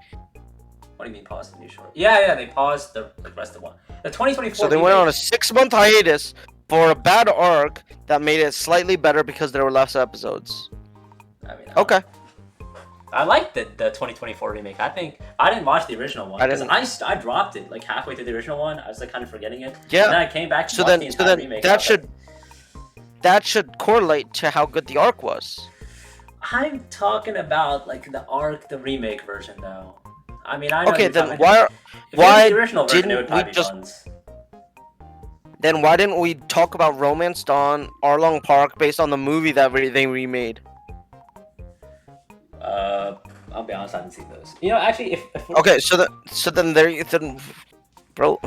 What do you mean paused the new short? Yeah, they paused the rest of one. The 2024 So they remake. went on a 6-month hiatus for a bad arc that made it slightly better because there were less episodes. I mean, Okay. I like the 2024 remake. I think I didn't watch the original one because didn't. I dropped it like halfway through the original one. I was like kind of forgetting it. Yeah. And then I came back to So watch then, the entire remake. that should correlate to how good the arc was. I'm talking about like the arc, the remake version though. I mean, I know. Okay, you're then talking- why if it was the original version, it didn't would we probably just- be buns. Then why didn't we talk about Romance Dawn, Arlong Park based on the movie that they remade? I'll be honest, I haven't seen those. You know, actually, if Okay, then bro,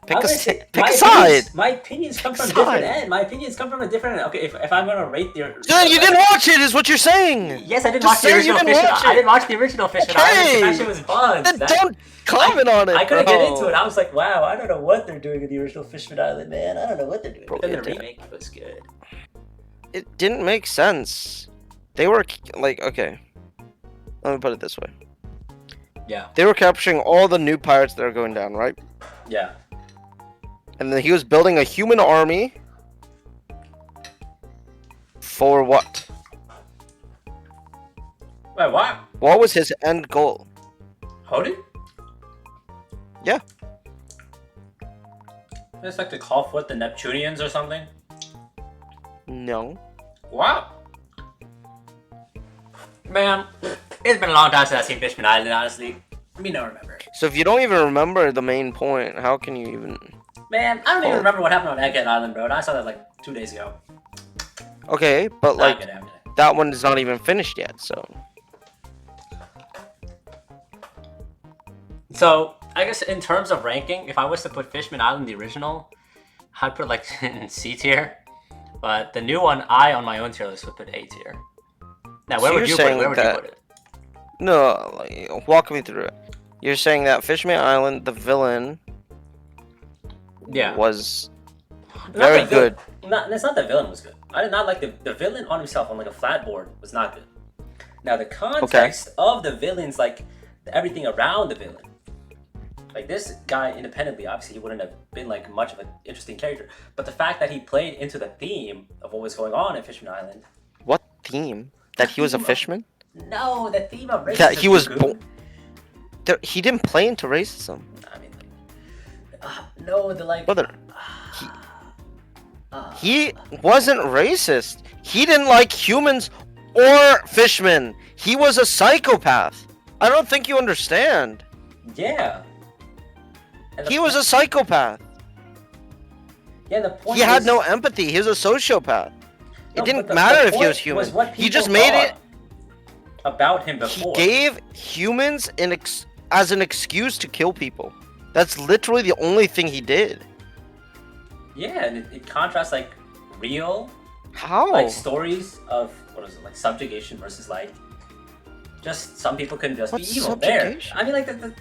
pick a my side. My opinions come from a Side. different end. My opinions come from a different end. Okay, if I'm gonna rate the Then you didn't watch it, is what you're saying. yes, I didn't Just watch the say you original didn't Fish. watch I it. didn't watch the original Fish and Islands. Okay. That shit was buns. Then don't comment on it. I couldn't bro. get into it. I was like, wow, I don't know what they're doing in the original Fishman Island, man. I don't know what they're doing. Bro, But then it the did. remake was good. It didn't make sense. They were like, okay. Let me put it this way. Yeah. They were capturing all the new pirates that are going down, right? Yeah. And then he was building a human army. For what? Wait, what? What was his end goal? Hody? Yeah. It's like to call forth the Neptunians or something. No. Wow. Man, it's been a long time since I've seen Fishman Island, honestly. Me don't remember. So if you don't even remember the main point, how can you even... Man, I don't even remember what happened on Egghead Island, bro. I saw that like 2 days ago. Okay, but like, Not good. that one is not even finished yet, so... So, I guess in terms of ranking, if I was to put Fishman Island, the original, I'd put like in C tier. But the new one, on my own tier list would put A tier. Now, where So would you're you put it? saying Where would you that- put it? No, like, walk me through it. You're saying that Fishman Island, the villain, Yeah. was Not very the vil- good. It's not the villain was good. I did not like the villain on himself on like a flat board was not good. Now the context of the villains, like everything around the villain, like this guy independently, obviously he wouldn't have been like much of an interesting character. But the fact that he played into the theme of what was going on at Fishman Island. What theme? That he was a theme of- fisherman? No, the theme of racism. That he was Goku. He didn't play into racism. I mean, no, the like. Brother, he wasn't racist. He didn't like humans or fishmen. He was a psychopath. I don't think you understand. Yeah. And the He was po- a psychopath. Yeah, the point He had is- no empathy. He was a sociopath. No, It didn't but the matter if he point was human. what He just people made it. thought about him He before. gave humans as an excuse to kill people. That's literally the only thing he did. Yeah, and it contrasts like real How? like stories of what is it like subjugation versus like just some people can just What's be evil. There, subjugation? I mean like the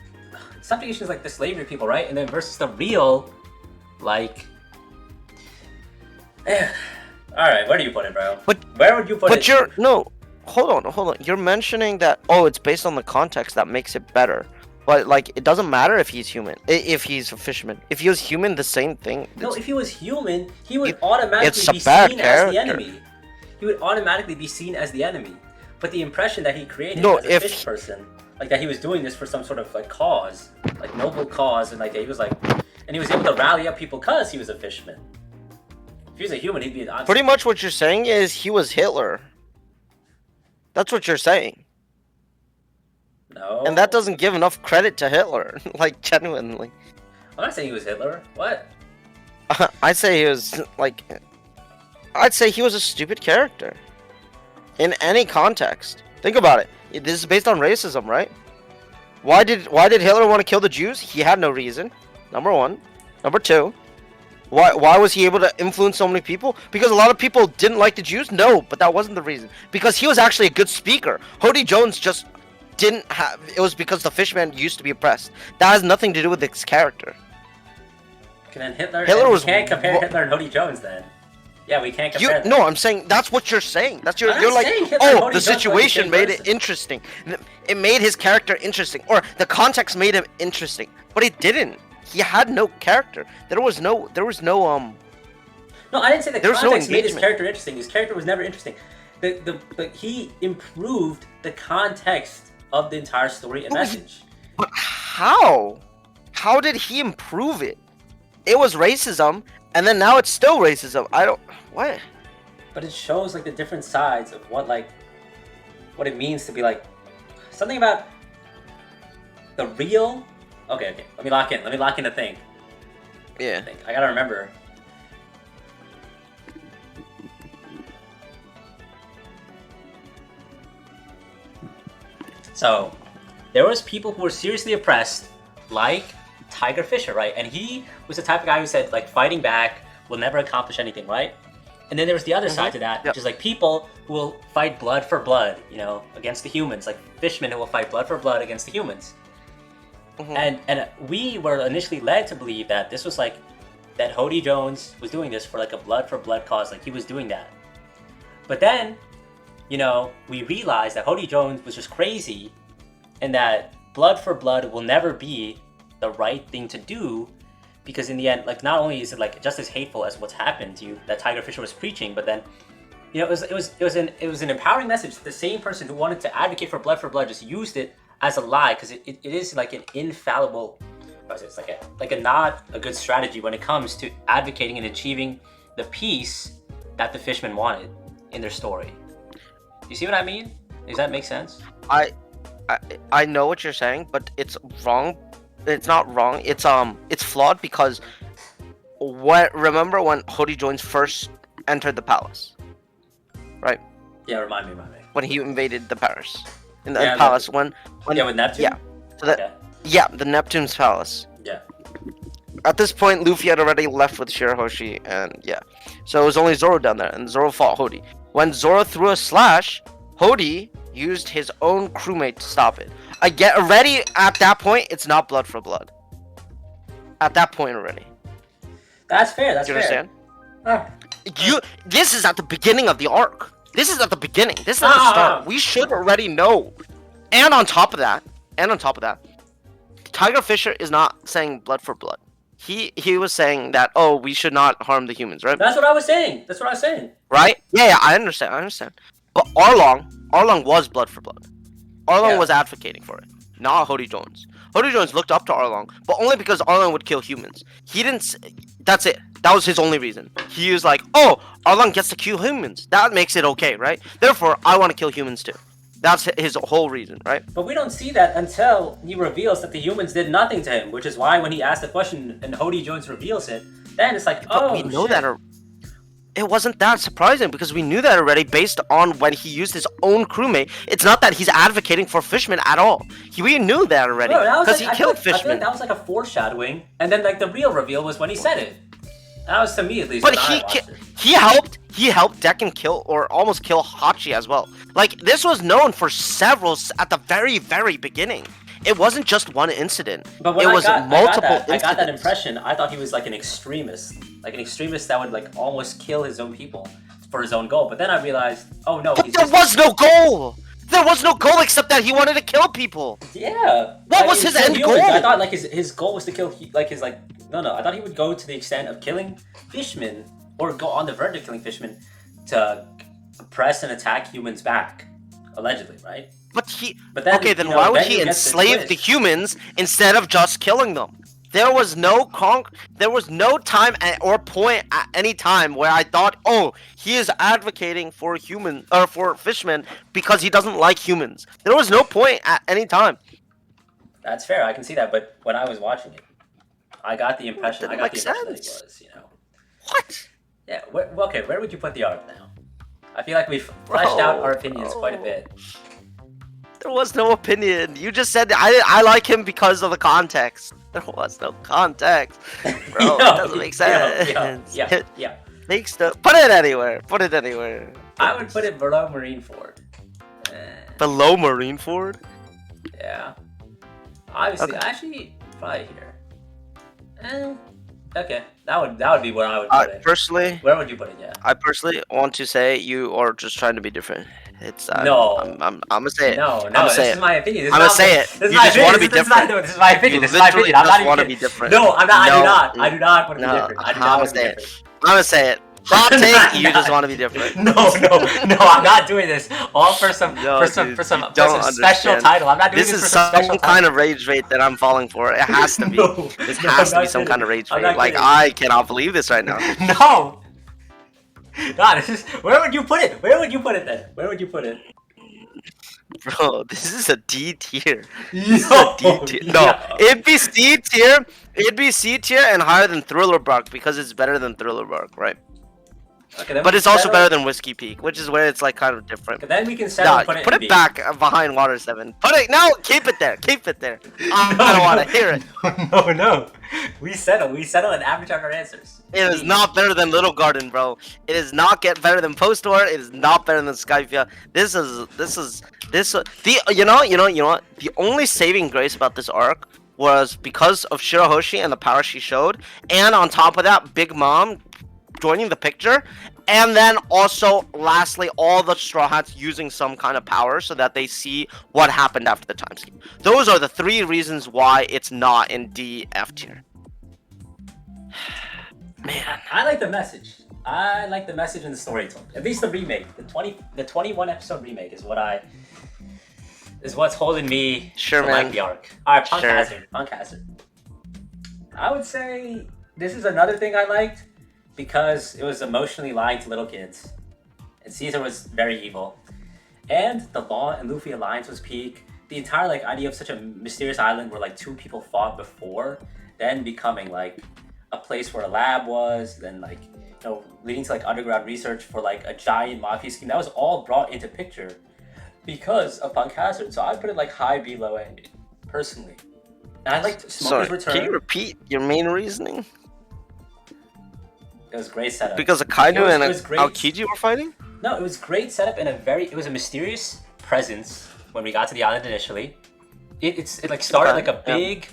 subjugation is like the slavery people, right? And then versus the real, like. All right, where do you put it, bro? But- where would you put it? But you're no. Hold on. You're mentioning that it's based on the context that makes it better. But like, it doesn't matter if he's human. If he's a fisherman. If he was human, the same thing. No, if he was human, he would It's automatically a be bad seen as the character. enemy. He would automatically be seen as the enemy. But the impression that he created No, as a if fish he- person, like that he was doing this for some sort of like cause, like noble cause, and like he was like, and he was able to rally up people because he was a fisherman. If he was a human, he'd be an Pretty much what you're saying is he was Hitler. That's what you're saying. No. And that doesn't give enough credit to Hitler. Like, genuinely. I'm not saying he was Hitler. What? I'd say he was, like... I'd say he was a stupid character. In any context. Think about it. This is based on racism, right? Why did Hitler want to kill the Jews? He had no reason. Number one. Number two. Why was he able to influence so many people? Because a lot of people didn't like the Jews? No, but that wasn't the reason. Because he was actually a good speaker. Hody Jones just didn't have... It was because the fishman used to be oppressed. That has nothing to do with his character. then Hitler. Hitler was. We can't compare Hitler and Hody Jones then. Yeah, we can't compare. No, I'm saying that's what you're saying. That's I'm not you're like, saying Hitler and oh, Hody the Jones were the situation same made it person. interesting. It made his character interesting, or the context made him interesting. But it didn't. He had no character. There was no. No, I didn't say the There was no context made his engagement. character interesting. His character was never interesting. He improved the context of the entire story and message. But how? How did he improve it? It was racism, and then now it's still racism. I don't. What? But it shows like the different sides of what it means to be like something about the real. Okay. Let me lock in the thing. Yeah. I gotta remember. So, there was people who were seriously oppressed, like Tiger Fisher, right? And he was the type of guy who said, like, fighting back will never accomplish anything, right? And then there was the other side to that, which is like people who will fight blood for blood, against the humans, like fishmen who will fight blood for blood against the humans. And we were initially led to believe that this was like that Hody Jones was doing this for like a blood for blood cause, like he was doing that. But then, we realized that Hody Jones was just crazy, and that blood for blood will never be the right thing to do, because in the end, like not only is it like just as hateful as what's happened to you that Tiger Fisher was preaching, but then, it was an empowering message. The same person who wanted to advocate for blood just used it as a lie, because it is like an infallible, it's like a not a good strategy when it comes to advocating and achieving the peace that the fishmen wanted in their story. You see what I mean? Does that make sense? I know what you're saying, but it's wrong. It's not wrong. It's flawed because remember when Hody Jones first entered the palace, right? Yeah, remind me. When he invaded the Paris, in the Yeah, palace when with Neptune. Yeah, so the Neptune's palace. Yeah. At this point, Luffy had already left with Shirahoshi, and so it was only Zoro down there, and Zoro fought Hody. When Zoro threw a slash, Hody used his own crewmate to stop it. I get already at that point, it's not blood for blood. At that point already. That's fair. Do you understand? This is at the beginning of the arc. This is at the beginning. This is at the start. We should already know. And on top of that, Tiger Fisher is not saying blood for blood. He was saying that, we should not harm the humans, right? That's what I was saying. Right? Yeah, I understand. But Arlong was blood for blood. Arlong was advocating for it, not Hody Jones. Hody Jones looked up to Arlong, but only because Arlong would kill humans. He didn't. That's it. That was his only reason. He was like, Arlong gets to kill humans. That makes it okay, right? Therefore, I want to kill humans too. That's his whole reason, right? But we don't see that until he reveals that the humans did nothing to him, which is why when he asked the question and Hody Jones reveals it, then it's like, we know that. It wasn't that surprising because we knew that already based on when he used his own crewmate. It's not that he's advocating for fishmen at all. We knew that already because he killed fishmen. I feel like that was like a foreshadowing, and then like the real reveal was when he said it. That was to me at least. But he helped Dekken kill or almost kill Hachi as well. Like this was known for several at the very, very beginning. It wasn't just one incident. But when it was multiple incidents. I got that impression. I thought he was like an extremist that would like almost kill his own people for his own goal. But then I realized, oh no, but there was no goal. There was no goal except that he wanted to kill people. Yeah. What was his end goal? I thought like his goal was to kill I thought he would go to the extent of killing fishmen or go on the verge of killing fishmen to oppress and attack humans back, allegedly, right? But then why would he enslave the humans instead of just killing them? There was no time or point at any time where I thought, he is advocating for for fishmen because he doesn't like humans. There was no point at any time. That's fair. I can see that. But when I was watching it, I got the impression. That he was, What? Yeah. Where would you put the arc now? I feel like we've fleshed out our opinions quite a bit. There was no opinion. You just said I like him because of the context. There was no context, bro. It doesn't make sense. Yeah. Put it anywhere. I would put it below Marineford. Below Marineford? Yeah. Obviously, actually, probably here. Okay, that would be where I would put it. Personally, Where would you put it? Yeah. I personally want to say you are just trying to be different. It's No. I'm gonna say it. No, I'm no, gonna this say is it. my opinion. This I'm is gonna not say it. this is You my just want to be opinion. This is my, different. no, this is my opinion. You This is my literally opinion. I'm not just even want to kidding. be different. No, I'm not. I do No, not. I do not want to be no, different. I do I'm not gonna want to be say it. different. I'm gonna say it. Hot I'm take. You just not. want to be different. No, no, I'm not doing this. All for some, No, for some, dude, for some, you for don't some special understand. title. I'm not doing This this is for some special some title. kind of rage bait that I'm falling for. It has to be. No, This no, I'm has to be not some kidding. kind of rage I'm bait. not Like kidding. I cannot believe this right now. No. God, this is. Where would you put it? Where would you put it then? Where would you put it? Bro, this is a D tier. Yo, This is a D tier. No, yo. it'd be C tier. It'd be C tier and higher than Thriller Bark because it's better than Thriller Bark, right? Okay, then But we it's can also settle- better than Whiskey Peak, which is where it's like kind of different. Okay, then we can settle. Nah, and put put in it B. back behind Water 7. Put it, no, keep it there. Keep it there. I No, don't want to no. hear it. No, no. We settle. We settle and average out our answers. It is not better than Little Garden, bro. It is not get better than Post War. It is not better than Skyfia. This the you know what? The only saving grace about this arc was because of Shirahoshi and the power she showed, and on top of that, Big Mom joining the picture, and then also lastly all the Straw Hats using some kind of power so that they see what happened after the time skip. Those are the three reasons why it's not in D F tier. Man. I like the message. I like the message and the story told. At least the remake, the 21 episode remake is what's holding me Sure, to man. like the arc. All right, Punk Sure. Hazard. Punk Hazard. I would say this is another thing I liked because it was emotionally lying to little kids, and Caesar was very evil, and the Law and Luffy alliance was peak. The entire like idea of such a mysterious island where like two people fought before, then becoming like a place where a lab was, then like leading to like underground research for like a giant mafia scheme. That was all brought into picture because of Punk Hazard. So I put it like high B low A personally. And I liked Sorry, Smoker's can you return. repeat your main reasoning? It was great setup. Because Akainu It and was great. Aokiji were fighting? No, it was great setup and it was a mysterious presence when we got to the island initially. It like started Okay, like a yeah. big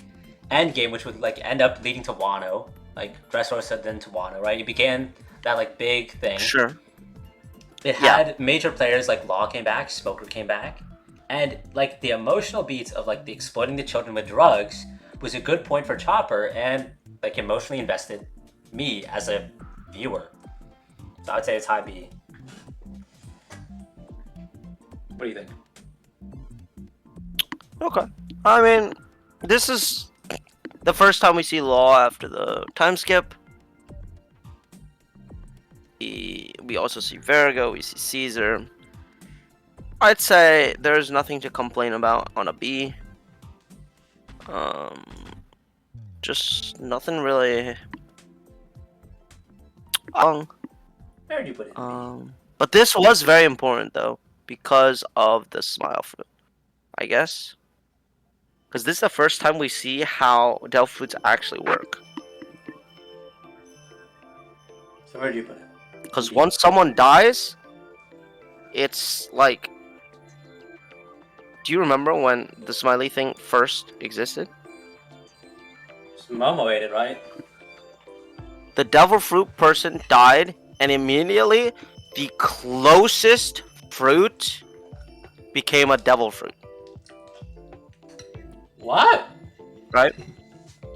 end game which would like end up leading to Wano, like Dressrosa then to Wano, right? It began that like big thing. Sure. It had major players like Law came back, Smoker came back, and like the emotional beats of like the exploiting the children with drugs was a good point for Chopper and like emotionally invested me as a viewer. So I would say it's high B. What do you think? Okay. I mean, this is the first time we see Law after the time skip. We also see Virgo, we see Caesar. I'd say there's nothing to complain about on a B. Just nothing really wrong. Where did you put it? But this was very important though, because of the smile fruit, I guess. Because this is the first time we see how Delph fruits actually work. So where did you put it? Because once someone dies, it's like... Do you remember when the smiley thing first existed? Momo ate it, right? The devil fruit person died, and immediately the closest fruit became a devil fruit. What? Right?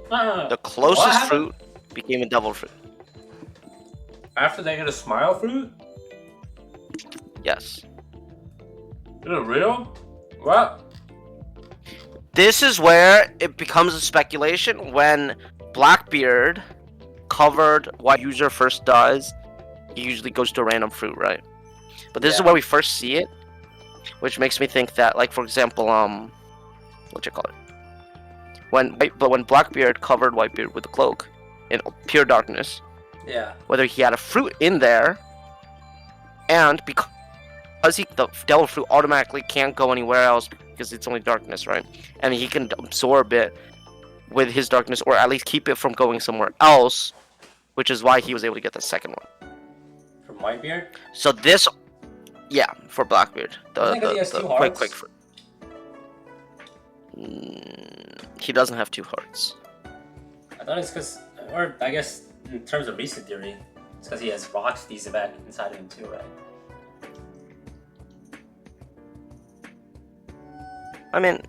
The The closest fruit became a devil fruit. After they get a smile fruit? Yes. Is it real? What? This is where it becomes a speculation when Blackbeard covered white user first dies. He usually goes to a random fruit, right? But this is Yeah. where we first see it, which makes me think that, like, for example, what you call it? When Blackbeard covered Whitebeard with a cloak in pure darkness, Yeah. whether he had a fruit in there, and because the devil fruit automatically can't go anywhere else because it's only darkness, right? And he can absorb it with his darkness, or at least keep it from going somewhere else, which is why he was able to get the second one. From Whitebeard? So this, yeah, for Blackbeard, I think he has two hearts. quick fruit. He doesn't have two hearts. I thought it's because Or I guess in terms of recent theory, it's because he has rocks Dizabek inside of him too, right? I mean,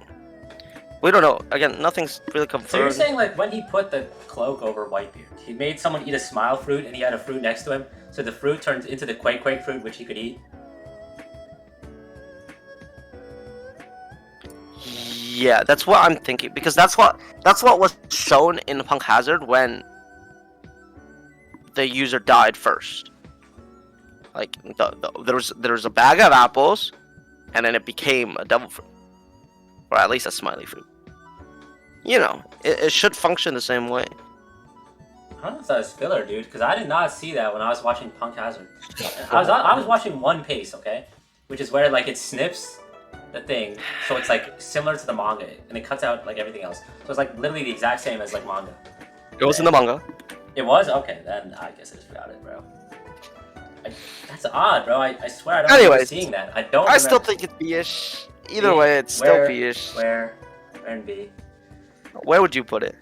we don't know. Again, nothing's really confirmed. So you're saying like when he put the cloak over Whitebeard, he made someone eat a smile fruit and he had a fruit next to him, so the fruit turned into the Quake fruit which he could eat? Yeah, that's what I'm thinking, because that's what was shown in Punk Hazard when the user died first. Like there was a bag of apples, and then it became a devil fruit, or at least a smiley fruit. You know, it should function the same way. I don't know if that was filler, dude, because I did not see that when I was watching Punk Hazard. I was watching One Pace, okay, which is where like it snips the thing, so it's like similar to the manga, and it cuts out like everything else. So it's like literally the exact same as like manga. It was in the manga. It was? Okay, then I guess I just forgot it, bro. That's odd, bro. I swear I don't remember seeing that. I don't. I still think it's B-ish. Either way, it's still B-ish. Where in B? Where would you put it?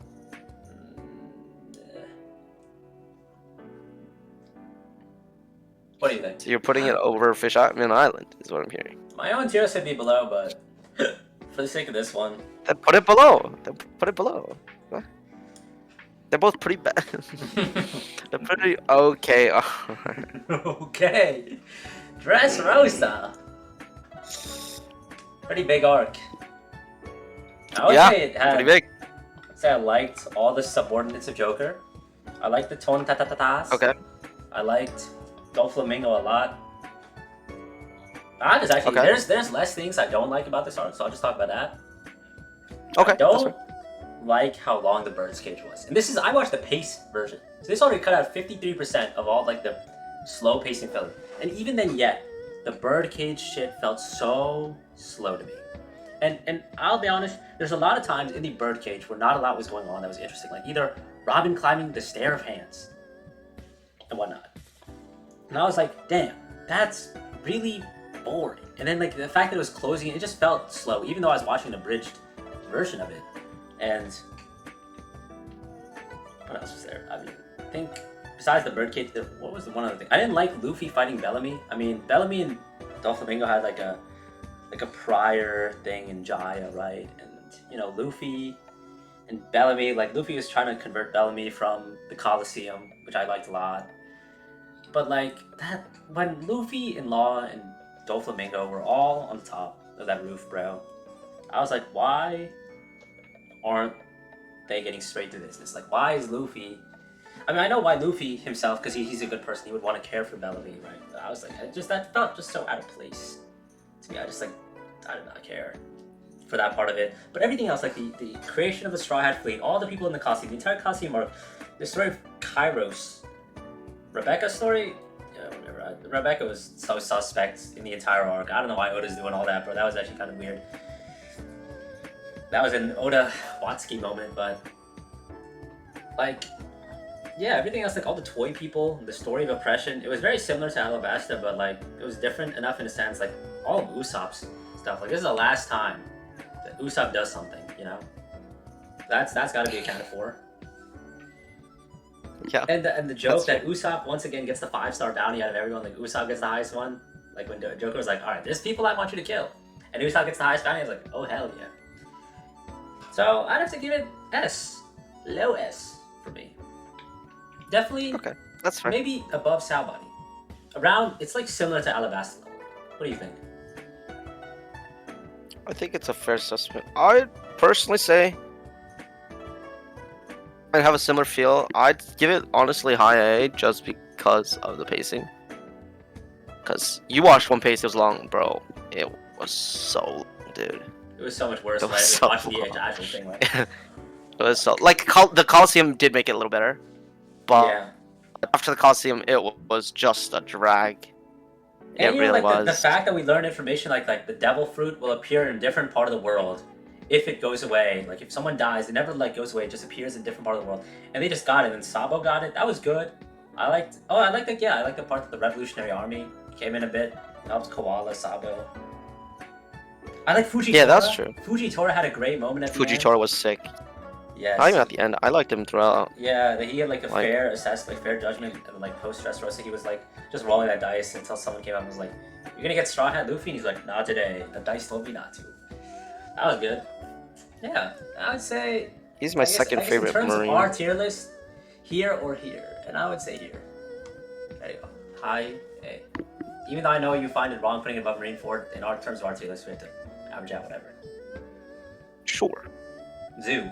What do you think? So you're putting it over Fishman Island, is what I'm hearing. My own tier should be below, but for the sake of this one, then put it below. Huh? They're both pretty bad. They're pretty okay. Okay. Dressrosa. Pretty big arc. I would say it had, pretty big. I'd say I liked all the subordinates of Joker. I liked the Ton Tatatatas. Okay. I liked Doflamingo a lot. There's less things I don't like about this arc, so I'll just talk about that. Okay. I don't like how long the bird's cage was. And this is, I watched the pace version. So this already cut out 53% of all like the slow pacing filler. And even then yet, the bird cage shit felt so slow to me. And I'll be honest, there's a lot of times in the bird cage where not a lot was going on that was interesting. Like either Robin climbing the stair of hands and whatnot. And I was like, damn, that's really boring. And then like the fact that it was closing, it just felt slow, even though I was watching an abridged version of it. And what else was there? I mean, I think besides the birdcage, what was the one other thing? I didn't like Luffy fighting Bellamy. I mean, Bellamy and Doflamingo had like a prior thing in Jaya, right? And you know, Luffy and Bellamy, like Luffy was trying to convert Bellamy from the Colosseum, which I liked a lot. But like that, when Luffy and Law and Doflamingo were all on the top of that roof, bro, I was like, why aren't they getting straight to this? It's like, why is Luffy? I mean, I know why Luffy himself, because he's a good person. He would want to care for Bellamy, right? But I was like, that felt just so out of place to me. I did not care for that part of it. But everything else, like the creation of the Straw Hat Fleet, all the people in the costume, the entire costume arc, the story of Kairos, Rebecca's story, yeah, whatever. Rebecca was so suspect in the entire arc. I don't know why Oda's doing all that, bro. That was actually kind of weird. That was an Oda Watsky moment, but like, yeah, everything else, like all the toy people, the story of oppression, it was very similar to Alabasta, but like it was different enough in a sense. Like all of Usopp's stuff, like this is the last time that Usopp does something, you know. That's got to be accounted for. Yeah. And the joke that Usopp once again gets the 5-star bounty out of everyone, like Usopp gets the highest one. Like when Joker was like, all right, there's people I want you to kill, and Usopp gets the highest bounty. I was like, oh hell yeah. So I'd have to give it S, low S for me. Definitely. Okay, that's fine. Maybe above Salbody. Around, it's like similar to Alabasta level. What do you think? I think it's a fair assessment. I'd personally say I'd have a similar feel. I'd give it honestly high A just because of the pacing. Because you watched One Piece, it was long, bro. It was so long, dude. It was so much worse when I was so watching the actual thing, right? It was so like the Coliseum did make it a little better, but yeah. After the Coliseum, it was just a drag. And it you know, really like was. The fact that we learned information like the devil fruit will appear in a different part of the world if it goes away. Like if someone dies, it never like goes away; it just appears in a different part of the world. And they just got it, and Sabo got it. That was good. I liked the part that the Revolutionary Army came in a bit, helped Koala, Sabo. I like Fujitora. Yeah, that's true. Fujitora had a great moment at the end. Fujitora was sick. Yes. Not even at the end. I liked him throughout. Yeah, he had like a Like- fair assessment, like fair judgment, and like post stress roasting, he was like just rolling that dice until someone came up and was like, "You're gonna get Straw Hat Luffy," and he's like, "Not today. The dice told me not to." That was good. Yeah, I would say. He's my second favorite in terms Marine. of our tier list, here or here, and I would say here. There you go. High A. Even though I know you find it wrong putting it above Marineford, in our terms of our tier list, we have to average out whatever. Sure. Zoo.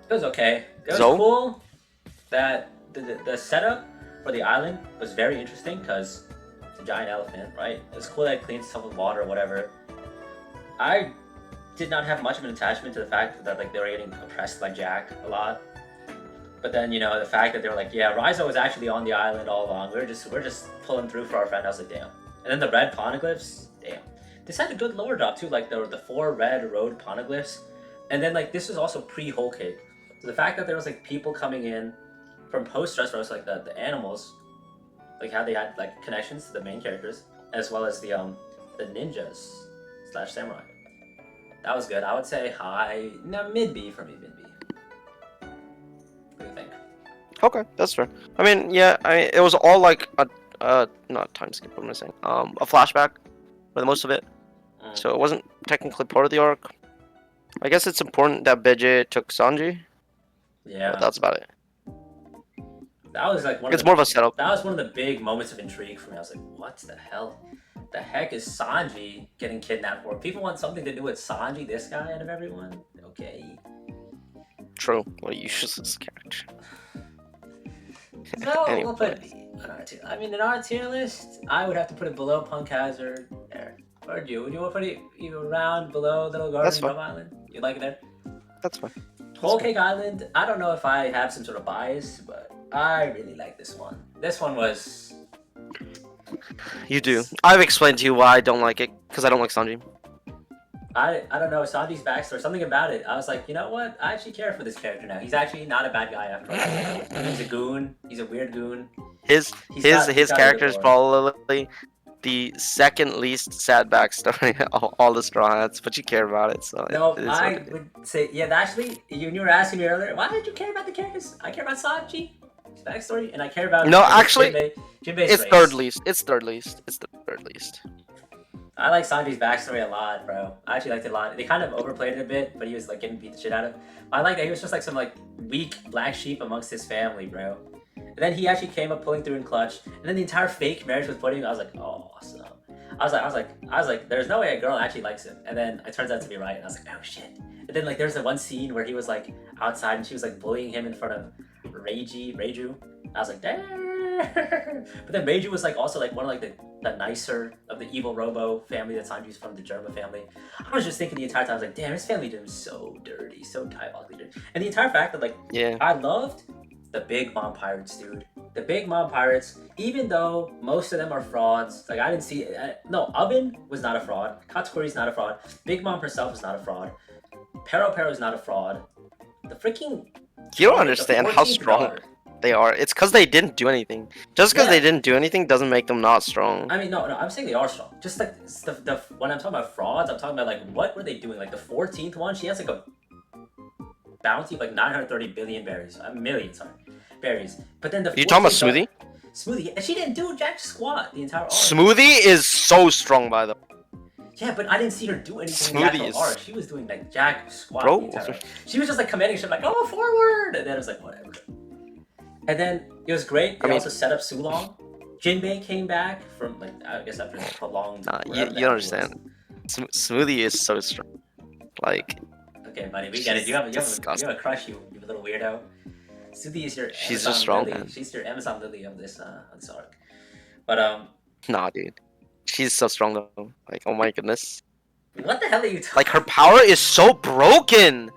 It was okay. It was Zoo? cool that the setup for the island was very interesting because it's a giant elephant, right? It was cool that it cleans itself with water or whatever. I did not have much of an attachment to the fact that like they were getting oppressed by Jack a lot. But then the fact that they were like, yeah, Raizo was actually on the island all along. We're just pulling through for our friend. I was like, damn. And then the red poneglyphs, damn. This had a good lower drop too. Like there were the 4 red road poneglyphs, and then like this was also pre-Whole Cake. So the fact that there was like people coming in from post Dressrosa, like the animals, like how they had like connections to the main characters, as well as the ninjas / samurai. That was good. I would say high, no, mid B for me, mid B. What do you think? Okay, that's fair. I mean, yeah, it was all like a not time skip. What am I saying? A flashback for the most of it. So it wasn't technically part of the arc. I guess it's important that Beje took Sanji. Yeah. But that's about it. That was like It's more of a setup. That was one of the big moments of intrigue for me. I was like, what the hell? The heck is Sanji getting kidnapped for? People want something to do with Sanji, this guy out of everyone? Okay. True. What a useless character. So Anyway. we'll put it B on our tier. I mean, in our tier list, I would have to put it below Punk Hazard. There. Where would you? Would you want to put it even around below Little Garden That's fine. Drum Island? You like it there? That's fine. Whole Cake Island, I don't know if I have some sort of bias, but I really like this one. This one was... You do. I've explained to you why I don't like it, because I don't like Sanji. I don't know, Sanji's backstory, something about it. I was like, you know what? I actually care for this character now. He's actually not a bad guy after all. He's a goon. He's a weird goon. His got character is good probably the second least sad backstory of all the Straw Hats, but you care about it, so No, it is I what it is. would say, yeah, actually, you were asking me earlier, why did you care about the characters? I care about Sanji, his backstory, and I care about... No, actually, Jinbei's it's race. third least. It's third least. It's the third least. I like Sanji's backstory a lot, bro. I actually liked it a lot. They kind of overplayed it a bit, but he was like getting beat the shit out of. I like that he was just like some like weak black sheep amongst his family, bro. And then he actually came up pulling through in clutch. And then the entire fake marriage with Pudding, I was like, oh, awesome. I was like, there's no way a girl actually likes him. And then it turns out to be right. And I was like, oh shit. And then like there's the one scene where he was like outside and she was like bullying him in front of Reiju. I was like, damn. But then Reiju was like also like one of like the nicer of the evil Robo family that Sanji's from, the Germa family. I was just thinking the entire time, I was like, damn, his family did him so dirty, so diabolically dirty. And the entire fact that like, Yeah. I loved the Big Mom Pirates, dude. The Big Mom Pirates, even though most of them are frauds, like I didn't see, no, Oven was not a fraud, Katsukuri's not a fraud, Big Mom herself is not a fraud, Pero is not a fraud, the freaking... You don't understand how 14th strong daughter. they are. It's because they didn't do anything. Just because Yeah. they didn't do anything doesn't make them not strong. I mean, no, I'm saying they are strong. Just like the when I'm talking about frauds, I'm talking about like what were they doing? Like the 14th one, she has like a bounty of like 930 billion berries, berries. But then the You talking about 14th Smoothie? Smoothie, and she didn't do jack squat the entire arc. Smoothie is so strong, by the way. Yeah, but I didn't see her do anything in the Smoothie actual is- arc. She was doing like jack squat. Bro. The entire arc. She was just like commanding shit like, "Oh, forward!" And then it was like, whatever. And then it was great. They I mean- also set up Sulong. Jinbei came back from like I guess after this prolonged. Nah, whatever you that don't was. understand. Smoothie is so strong. Like, Okay, buddy, we get it. You have Disgusting. a crush, you little weirdo. Suthi is your She's Amazon just strong, lily. man. She's your Amazon lily of this arc. But nah, dude. She's so strong though. Like, oh my goodness. what the hell are you talking? Like, her power is so broken.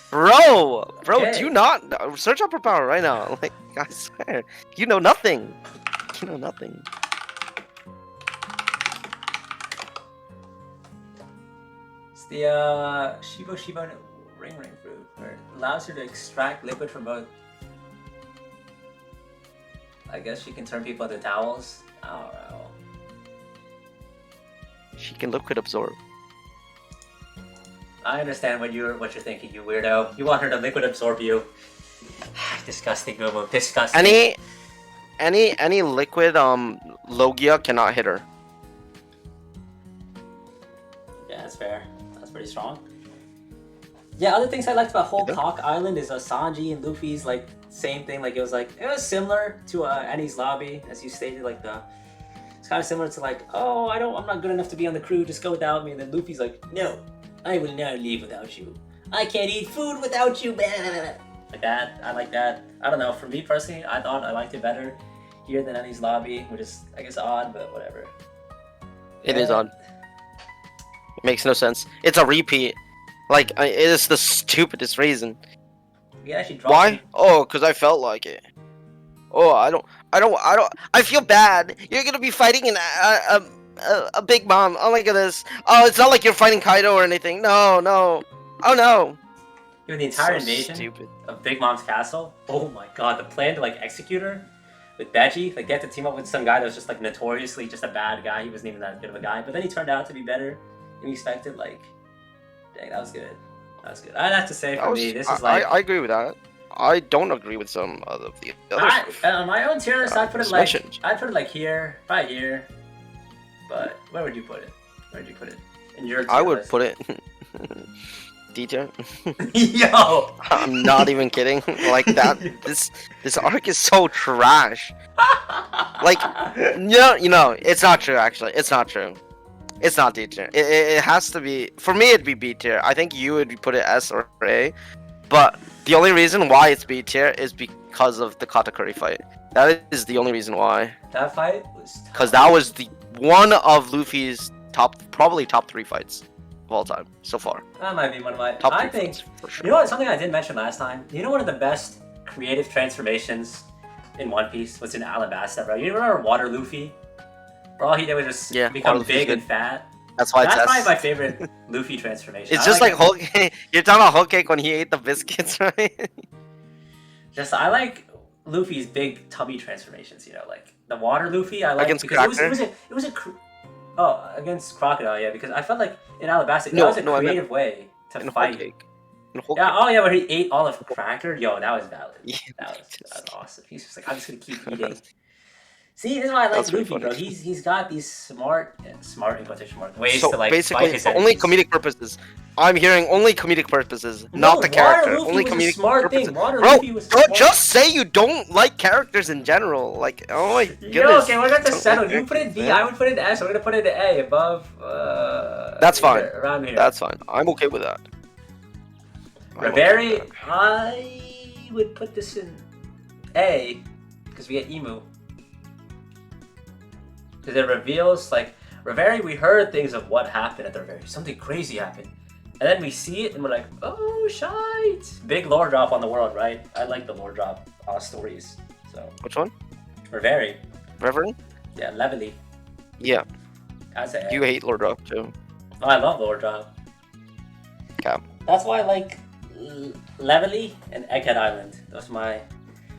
Bro, Okay. do you not search up her power right now? Like, I swear, you know nothing. You know nothing. It's the Shibo ring fruit, where it allows her to extract liquid from both. I guess she can turn people into towels. I don't know. She can liquid absorb. I understand what you're thinking, you weirdo. You want her to liquid absorb you. Disgusting, Momo. Disgusting. Any liquid Logia cannot hit her. Yeah, that's fair. That's pretty strong. Yeah, other things I liked about Whole Yeah. Cock Island is Sanji and Luffy's like same thing. Like it was similar to Annie's lobby, as you stated. Like it's kind of similar to like, oh, I'm not good enough to be on the crew. Just go without me. And then Luffy's like, no, I will not leave without you. I can't eat food without you. Like that. I like that. I don't know. For me personally, I thought I liked it better here than Annie's lobby, which is I guess odd, but whatever. It is odd. It makes no sense. It's a repeat. Like it is the stupidest reason. We actually dropped Why? Oh, because I felt like it. Oh, I don't. I feel bad. You're gonna be fighting a big mom. Oh my goodness. Oh, it's not like you're fighting Kaido or anything. No. Oh no. Even the entire So invasion stupid. of Big Mom's castle. Oh my god, the plan to like execute her with Beji, like they had to team up with some guy that was just like notoriously just a bad guy. He wasn't even that good of a guy, but then he turned out to be better than expected. Like, dang, that was good. That was good. I'd have to say for me, this is like I agree with that. I don't agree with some of the other stuff. on my own tier list. I put it just like mentioned. I put it like here, right here. But where would you put it? Where would you put it in your tier I would list? put it. DJ. Yo. I'm not even kidding. Like that. This arc is so trash. Like, you know, it's not true. Actually, it's not true. It's not D tier. It has to be. For me, it'd be B tier. I think you would put it S or A. But the only reason why it's B tier is because of the Katakuri fight. That is the only reason why. That fight was Because that was the one of Luffy's probably top 3 fights of all time so far. That might be one of my. Top I 3 think. fights for sure. You know what? Something I didn't mention last time. You know one of the best creative transformations in One Piece was in Alabasta, bro. You remember Water Luffy? Where all he did was just become Water Luffy's big good. and fat. That's why it's That's probably S. my favorite Luffy transformation. It's I just like it. whole. You're talking about whole cake when he ate the biscuits, right? I like Luffy's big tummy transformations. You know, like the Water Luffy. I like Against because Cracker? it was a against Crocodile, yeah. Because I felt like in Alabasta, No, that was a no, I meant creative way to In whole fight. cake. In whole Yeah, cake. oh yeah, where he ate all of Cracker. Yo, that was valid. Yeah, That was awesome. He's just like, I'm just gonna keep eating. See, this is why I like That's Luffy, pretty bro. funny. He's got these smart in quotation marks ways So to like basically, fight his for only enemies. comedic purposes. I'm hearing only comedic purposes, No, not the Water character. Luffy Only was a comedic smart purposes. thing. Water Bro, Luffy was don't smart. just say you don't like characters in general. Like, oh my goodness. Yo, okay, we're gonna Don't settle. like You put it characters, B, man. I would put it S. We're gonna put it A above. That's fine. here, around here. That's fine. I'm okay with that. I'm okay Reverie, with that. I would put this in A because we get Emu. Because it reveals like Reverie, we heard things of what happened at the Reverie. Something crazy happened. And then we see it and we're like, oh shite. Big lore drop on the world, right? I like the lore drop stories. So Which one? Reverie. Reverend? Yeah, Levely. Yeah. As a You hate Lord Drop too. Oh, I love lore drop. Cap. That's why I like Levely and Egghead Island.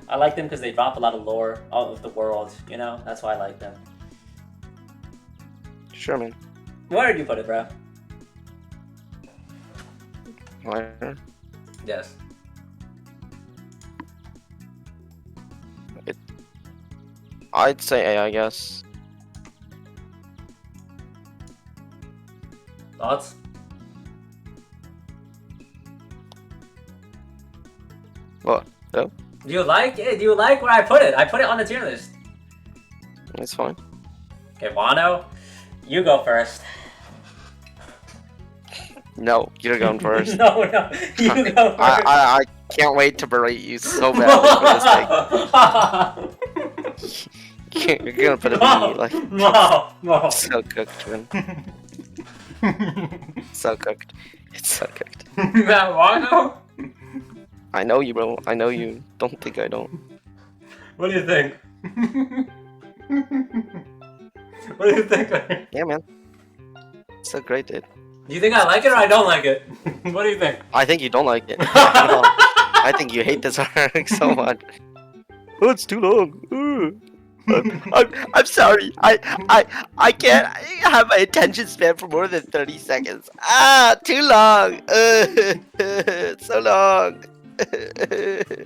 I like them because they drop a lot of lore out of the world, you know? That's why I like them. Sure, man. Where did you put it, bro? Where? Yes. I'd say A, I guess. Thoughts? What? No? Do you like it? Do you like where I put it? I put it on the tier list. It's fine. Okay, Wano, you go first. No, you're going first. No, you go first. I can't wait to berate you so badly for this thing. You're gonna put it in me, like, no. so cooked, man. So cooked. It's so cooked. That Wano? I know you, bro. I know you. Don't think I don't. What do you think? What do you think? Yeah, man. It's so great, dude. Do you think I like it or I don't like it? What do you think? I think you don't like it. I think you hate this arc so much. Oh, it's too long. Ooh. I'm sorry. I can't have my attention span for more than 30 seconds. Too long. So long.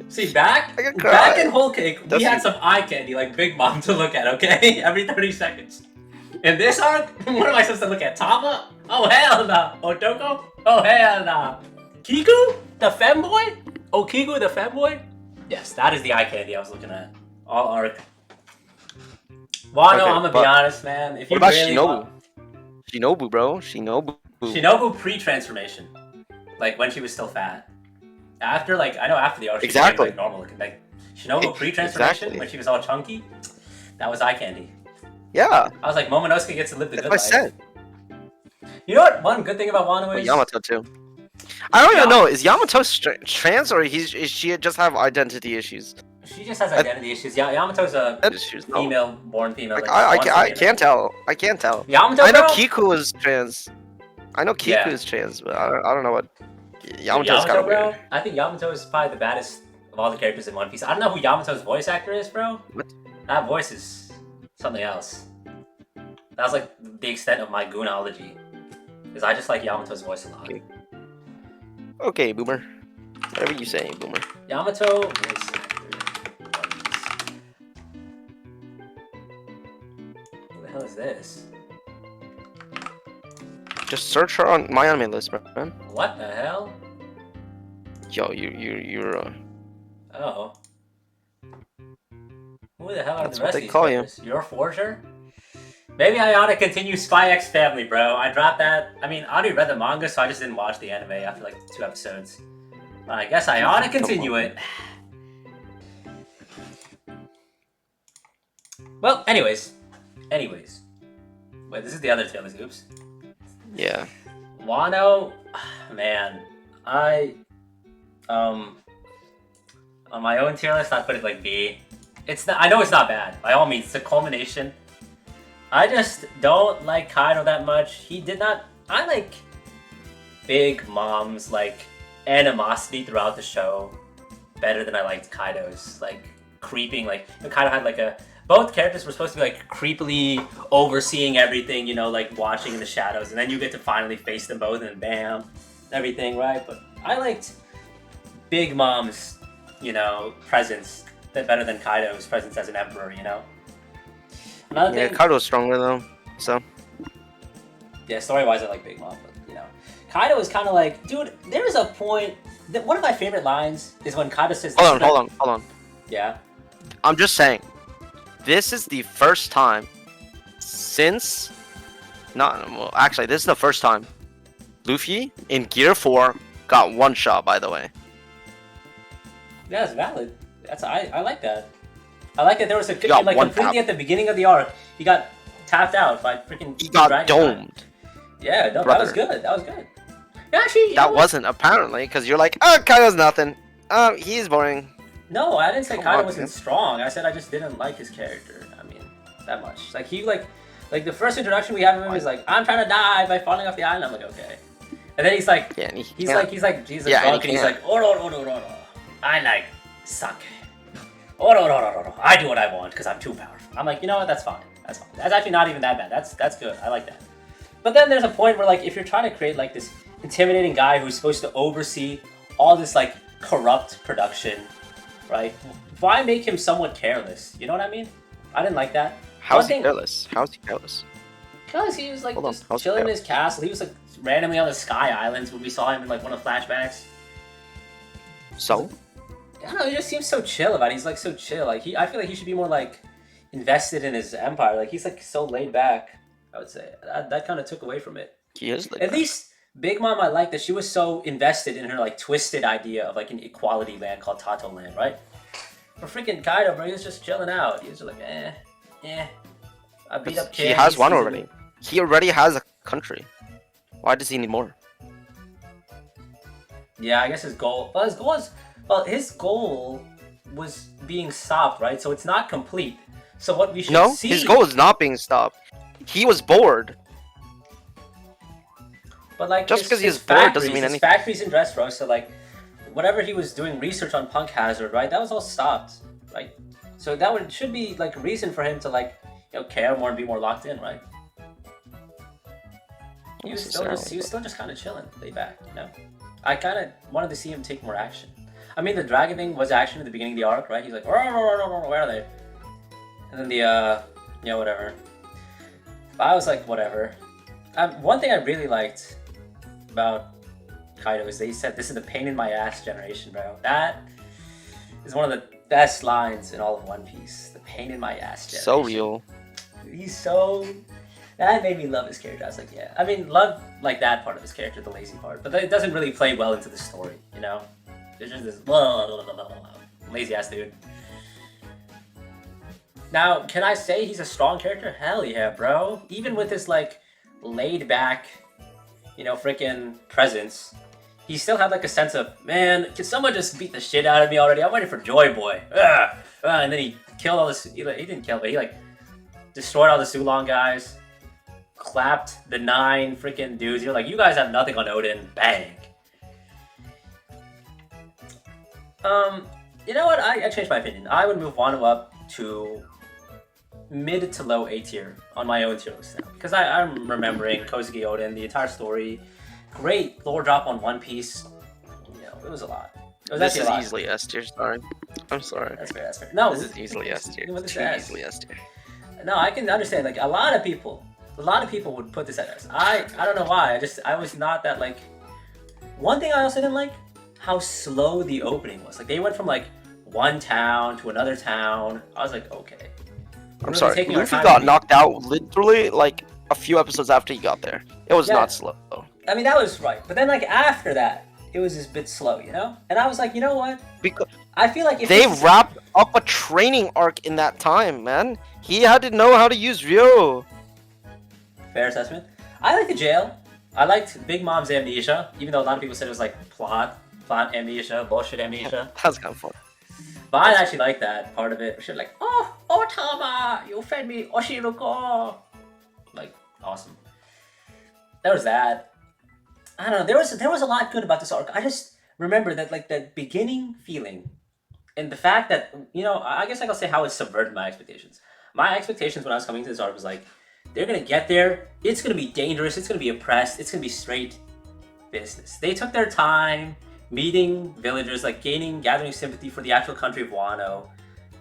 See, I can back in cry. Whole Cake, we That's had you. some eye candy like Big Mom to look at, okay? Every 30 seconds. In this arc, what am I supposed to look at? Tama? Oh, hell no. Otoko? Oh, hell no. Kiku? The femboy? Oh, Kiku, the femboy? Yes, that is the eye candy I was looking at. All arc. Wano, Okay, I'm gonna be but honest, man. If what you about really Shinobu? want... Shinobu, bro. Shinobu. Shinobu pre-transformation. Like, when she was still fat. After, like, I know after the arc, she Exactly. became, like, normal looking. Like, Shinobu pre-transformation, Exactly. when she was all chunky, that was eye candy. Yeah. I was like, Momonosuke gets to live the That's good what I life. said. You know what? One good thing about Wano But is... Yamato too. I don't even know. Is Yamato trans or is she just have identity issues? She just has identity issues. Yamato's a Issues. No. female, born female. Like, that just wants to I be a can't man. tell. I can't tell. Yamato, I know bro? Kiku is trans. I know Kiku Yeah. is trans, but I don't know what. Dude, Yamato's kind of bro? weird. I think Yamato is probably the baddest of all the characters in One Piece. I don't know who Yamato's voice actor is, bro. What? That voice is something else. That was like the extent of my goonology. Because I just like Yamato's voice a lot. Okay, Boomer. Whatever you say, Boomer. Yamato voice actor. One Piece. Who the hell is this? Just search her on my anime list, man. What the hell? Yo, you're. Oh. Who the hell are That's the what rest they of these call you. characters? You're a forger? Maybe I ought to continue Spy X Family, bro. I dropped that. I mean, I already read the manga, so I just didn't watch the anime after like 2 episodes. But I guess I ought to continue it. Well, anyways. Wait, this is the other tier list, oops. Yeah. Wano, man, on my own tier list, I put it like B. It's not, I know it's not bad, by all means, it's a culmination. I just don't like Kaido that much. He did not, I like Big Mom's, like, animosity throughout the show better than I liked Kaido's, like, creeping, like, Kaido had like a, both characters were supposed to be like creepily overseeing everything, you know, like watching in the shadows, and then you get to finally face them both, and bam, everything, right? But I liked Big Mom's, you know, presence better than Kaido's presence as an emperor, you know. Another Yeah, thing, Kaido's stronger though. So. yeah, story-wise, I like Big Mom, but you know, Kaido is kind of like, dude. There is a point. That one of my favorite lines is when Kaido says, Hold on. Yeah. I'm just saying. This is the first time since. Well, actually, this is the first time Luffy in Gear 4 got one shot. By the way. Yeah, it's valid. I like that. I like that there was a got like one completely tap. at the beginning of the arc, he got tapped out by freaking. He got Dragon Knight. domed. Yeah, no, that Brother. was good. That was good. Yeah, actually, you know That what? wasn't apparently because you're like, oh, Kaido's nothing. He's boring. No, I didn't say Come Kaido on, wasn't man. strong. I said I just didn't like his character. I mean, that much. Like he like the first introduction we have of him is like, I'm trying to die by falling off the island. I'm like, okay. And then he's like, Yeah, and he's can't. like Yeah, and drunk, he and he's can't. like, oh, I like sake. Oh, no. I do what I want because I'm too powerful. I'm like, you know what? That's fine. That's fine. That's actually not even that bad. That's good. I like that. But then there's a point where like if you're trying to create like this intimidating guy who's supposed to oversee all this like corrupt production, right? Why make him somewhat careless? You know what I mean? I didn't like that. How's One he thing- careless? How's he careless? Because he was like Hold on, just how's he chilling in careless? his castle. He was like randomly on the Sky Islands when we saw him in like one of the flashbacks. So? I don't know, he just seems so chill about it. He's like so chill. Like I feel like he should be more like invested in his empire. Like he's like so laid back. I would say that kind of took away from it. He is like At that. least Big Mom, I like that she was so invested in her like twisted idea of like an equality land called Tato Land, right? For freaking Kaido, bro, he was just chilling out. He was just like, I beat up kids. He has one he's- already. He already has a country. Why does he need more? Yeah, I guess his goal. His goal was being stopped, right? So it's not complete. So what we should No, see. his goal is not being stopped. He was bored. But like Just his- 'cause his he's bored doesn't factories- mean his anything. factories in Dressrosa, like whatever he was doing research on Punk Hazard, right? That was all stopped, right? So that should be like a reason for him to like care more and be more locked in, right? Not He was necessarily, but still just kind of chilling, laid back. I kind of wanted to see him take more action. I mean, the dragon thing was action at the beginning of the arc, right? He's like, where are they? And then the whatever. But I was like, whatever. One thing I really liked about Kaido is they said this is the pain in my ass generation, bro. That is one of the best lines in all of One Piece. The pain in my ass generation. so real. He's so. That made me love his character. I was like, yeah. I mean, love like that part of his character, the lazy part, but it doesn't really play well into the story, you know. There's just this lazy ass dude. Now, can I say he's a strong character? Hell yeah, bro. Even with his like laid back, freaking presence, he still had like a sense of, man, can someone just beat the shit out of me already? I'm waiting for Joy Boy. And then he killed all this. He didn't kill, but he like destroyed all the Sulong guys. Clapped the 9 freaking dudes. You're like, you guys have nothing on Odin. Bang. You know what? I changed my opinion. I would move Wano up to mid to low A tier on my own tier list now. Because I'm remembering Kozuki Odin, the entire story. Great lore drop on One Piece. It was a lot. It was This is a lot. easily S tier, sorry. I'm sorry. That's fair. No, This is easily S tier. It's too easily S tier. No, I can understand. Like, a lot of people would put this at S. I don't know why. I was not that, like... One thing I also didn't like, how slow the opening was. Like, they went from, like, one town to another town. I was like, okay. I'm sorry, Luffy got knocked out literally, like, a few episodes after he got there. It was not slow. I mean, that was right. But then, like, after that, it was just a bit slow, And I was like, you know what? Because I feel like if they wrapped up a training arc in that time, man. He had to know how to use Ryo. Fair assessment. I like the jail. I liked Big Mom's amnesia, even though a lot of people said it was like plot amnesia, bullshit amnesia. That was kind of fun. But I actually like that part of it. She was like, oh, Otama, you fed me Oshiruko. Like, awesome. There was that. I don't know. There was a lot good about this arc. I just remember that, like, that beginning feeling, and the fact that I guess I can say how it subverted my expectations. My expectations when I was coming to this arc was like, they're gonna get there. It's gonna be dangerous. It's gonna be oppressed. It's gonna be straight business. They took their time meeting villagers, like gathering sympathy for the actual country of Wano.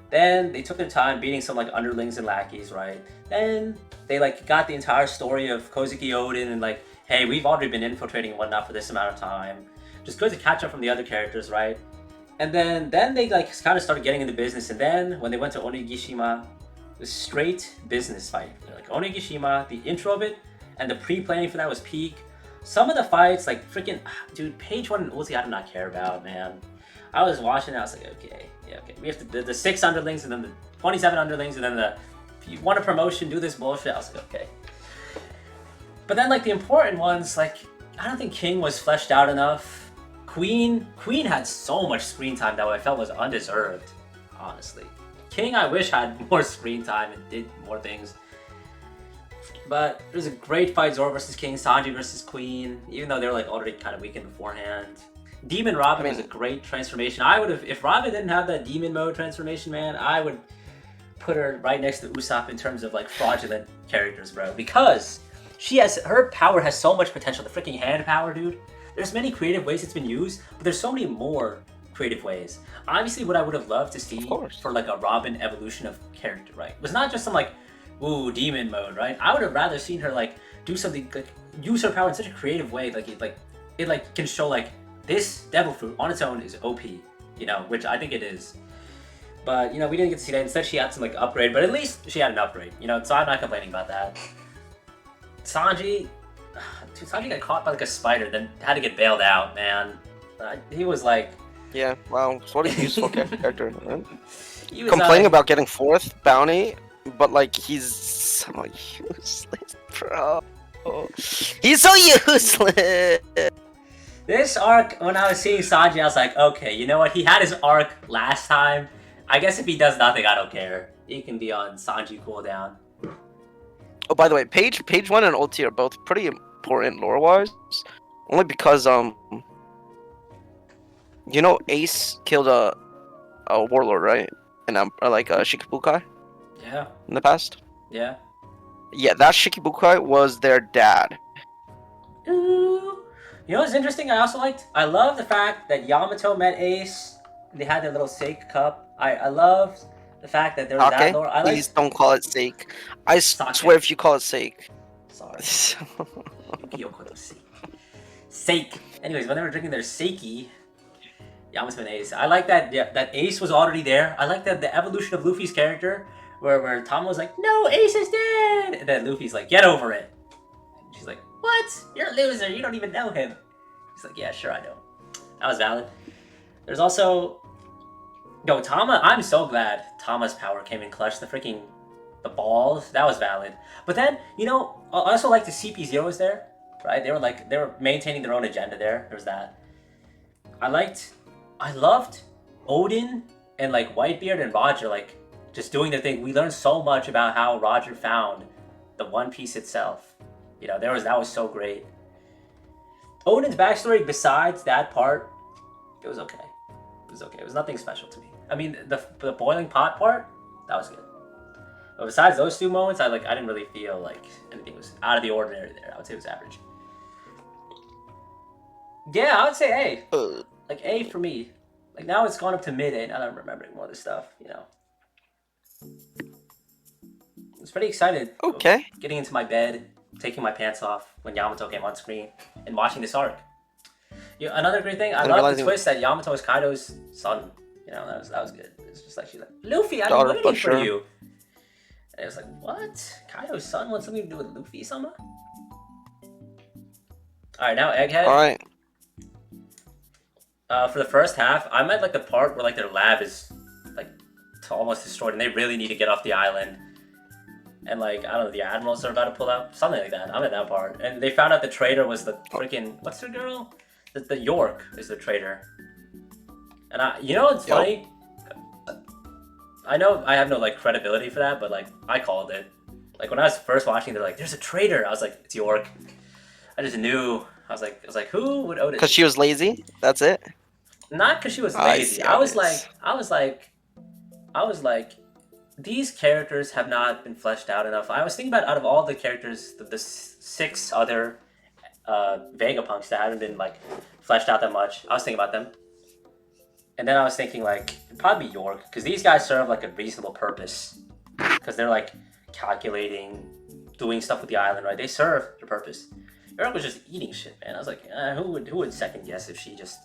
Then they took their time beating some like underlings and lackeys, right? Then they like got the entire story of Kozuki Odin and like, hey, we've already been infiltrating and whatnot for this amount of time. Just good to catch up from the other characters, right? And then they like kind of started getting into business. And then when they went to Onigishima, it was straight business fight. Like Onigishima, the intro of it and the pre-planning for that was peak. Some of the fights, like freaking, dude, page 1 and Ulti I did not care about, man. I was watching it, I was like, okay. We have the 6 underlings and then the 27 underlings and then if you want a promotion, do this bullshit. I was like, okay. But then like the important ones, like, I don't think King was fleshed out enough. Queen had so much screen time that I felt was undeserved, honestly. King, I wish, had more screen time and did more things. But it was a great fight, Zoro versus King, Sanji versus Queen, even though they were like already kind of weakened beforehand. Demon Robin was a great transformation. I would have, if Robin didn't have that demon mode transformation, man, I would put her right next to Usopp in terms of like fraudulent characters, bro. Because her power has so much potential. The freaking hand power, dude. There's many creative ways it's been used, but there's so many more creative ways. Obviously, what I would have loved to see for like a Robin evolution of character, right, was not just some like, ooh, demon mode, right? I would have rather seen her like do something, like use her power in such a creative way, like it can show like this devil fruit on its own is OP, which I think it is. But we didn't get to see that. Instead, she had some like upgrade, but at least she had an upgrade, so I'm not complaining about that. Sanji got caught by like a spider, then had to get bailed out, man. He was like, yeah, wow, what a useful character, man. He was, complaining about getting 4th bounty, but like he's so useless, bro. He's so useless. This arc, when I was seeing Sanji, I was like, okay, you know what? He had his arc last time. I guess if he does nothing, I don't care. He can be on Sanji cooldown. Oh, by the way, page 1 and Ulti are both pretty important lore-wise. Only because, Ace killed a warlord, right? like a Shikibukai Yeah, in the past. yeah. Yeah, that Shikibukai was their dad. Ooh. You know what's interesting? I love the fact that Yamato met Ace. And they had their little sake cup. I love the fact that there was that Sake? lore. I Please like don't call it sake. I Sake. swear if you call it sake. Sorry. Kyoko sake. Sake. Anyways, when they were drinking their sake, Yamato and Ace. I like that. Yeah, that Ace was already there. I like that the evolution of Luffy's character, where Tom was like, "No, Ace is dead," and then Luffy's like, "Get over it." And she's like, "What? You're a loser. You don't even know him." He's like, "Yeah, sure, I know." That was valid. There's also, no, Tama. I'm so glad Tama's power came in clutch. The balls. That was valid. But then, I also like the CP0 was there, right? They were maintaining their own agenda there. There was that. I loved Odin and like Whitebeard and Roger like just doing their thing. We learned so much about how Roger found the One Piece itself. That was so great. Odin's backstory, besides that part, it was okay. It was nothing special to me. I mean, the boiling pot part, that was good. But besides those two moments, I didn't really feel like anything was out of the ordinary there. I would say it was average. Yeah, I would say A. Like A for me. Like now it's gone up to mid A now that I'm remembering more of this stuff, I was pretty excited. Okay. Getting into my bed, taking my pants off when Yamato came on screen, and watching this arc. Another great thing, I love the twist that Yamato is Kaido's son. That was good. It's just like she's like, Luffy, I'm waiting for you. And it was like, what? Kaido's son wants something to do with Luffy-sama? Alright, now Egghead. Alright. For the first half, I'm at like the part where like their lab is like almost destroyed and they really need to get off the island. And like, I don't know, the admirals are about to pull out. Something like that. I'm at that part. And they found out the traitor was the freaking, what's her girl? The York is the traitor. And it's funny? I know I have no like credibility for that, but like I called it. Like when I was first watching, they're like, "There's a traitor." I was like, "It's York." I just knew. I was like, "Who would Otis?" Because she was lazy. That's it. Not because she was lazy. I was like, these characters have not been fleshed out enough. I was thinking about out of all the characters, the 6 other Vegapunks that haven't been like fleshed out that much. I was thinking about them. And then I was thinking, like, it'd probably be York, because these guys serve, like, a reasonable purpose. Because they're, like, calculating, doing stuff with the island, right? They serve their purpose. York was just eating shit, man. I was like, who would second guess if she just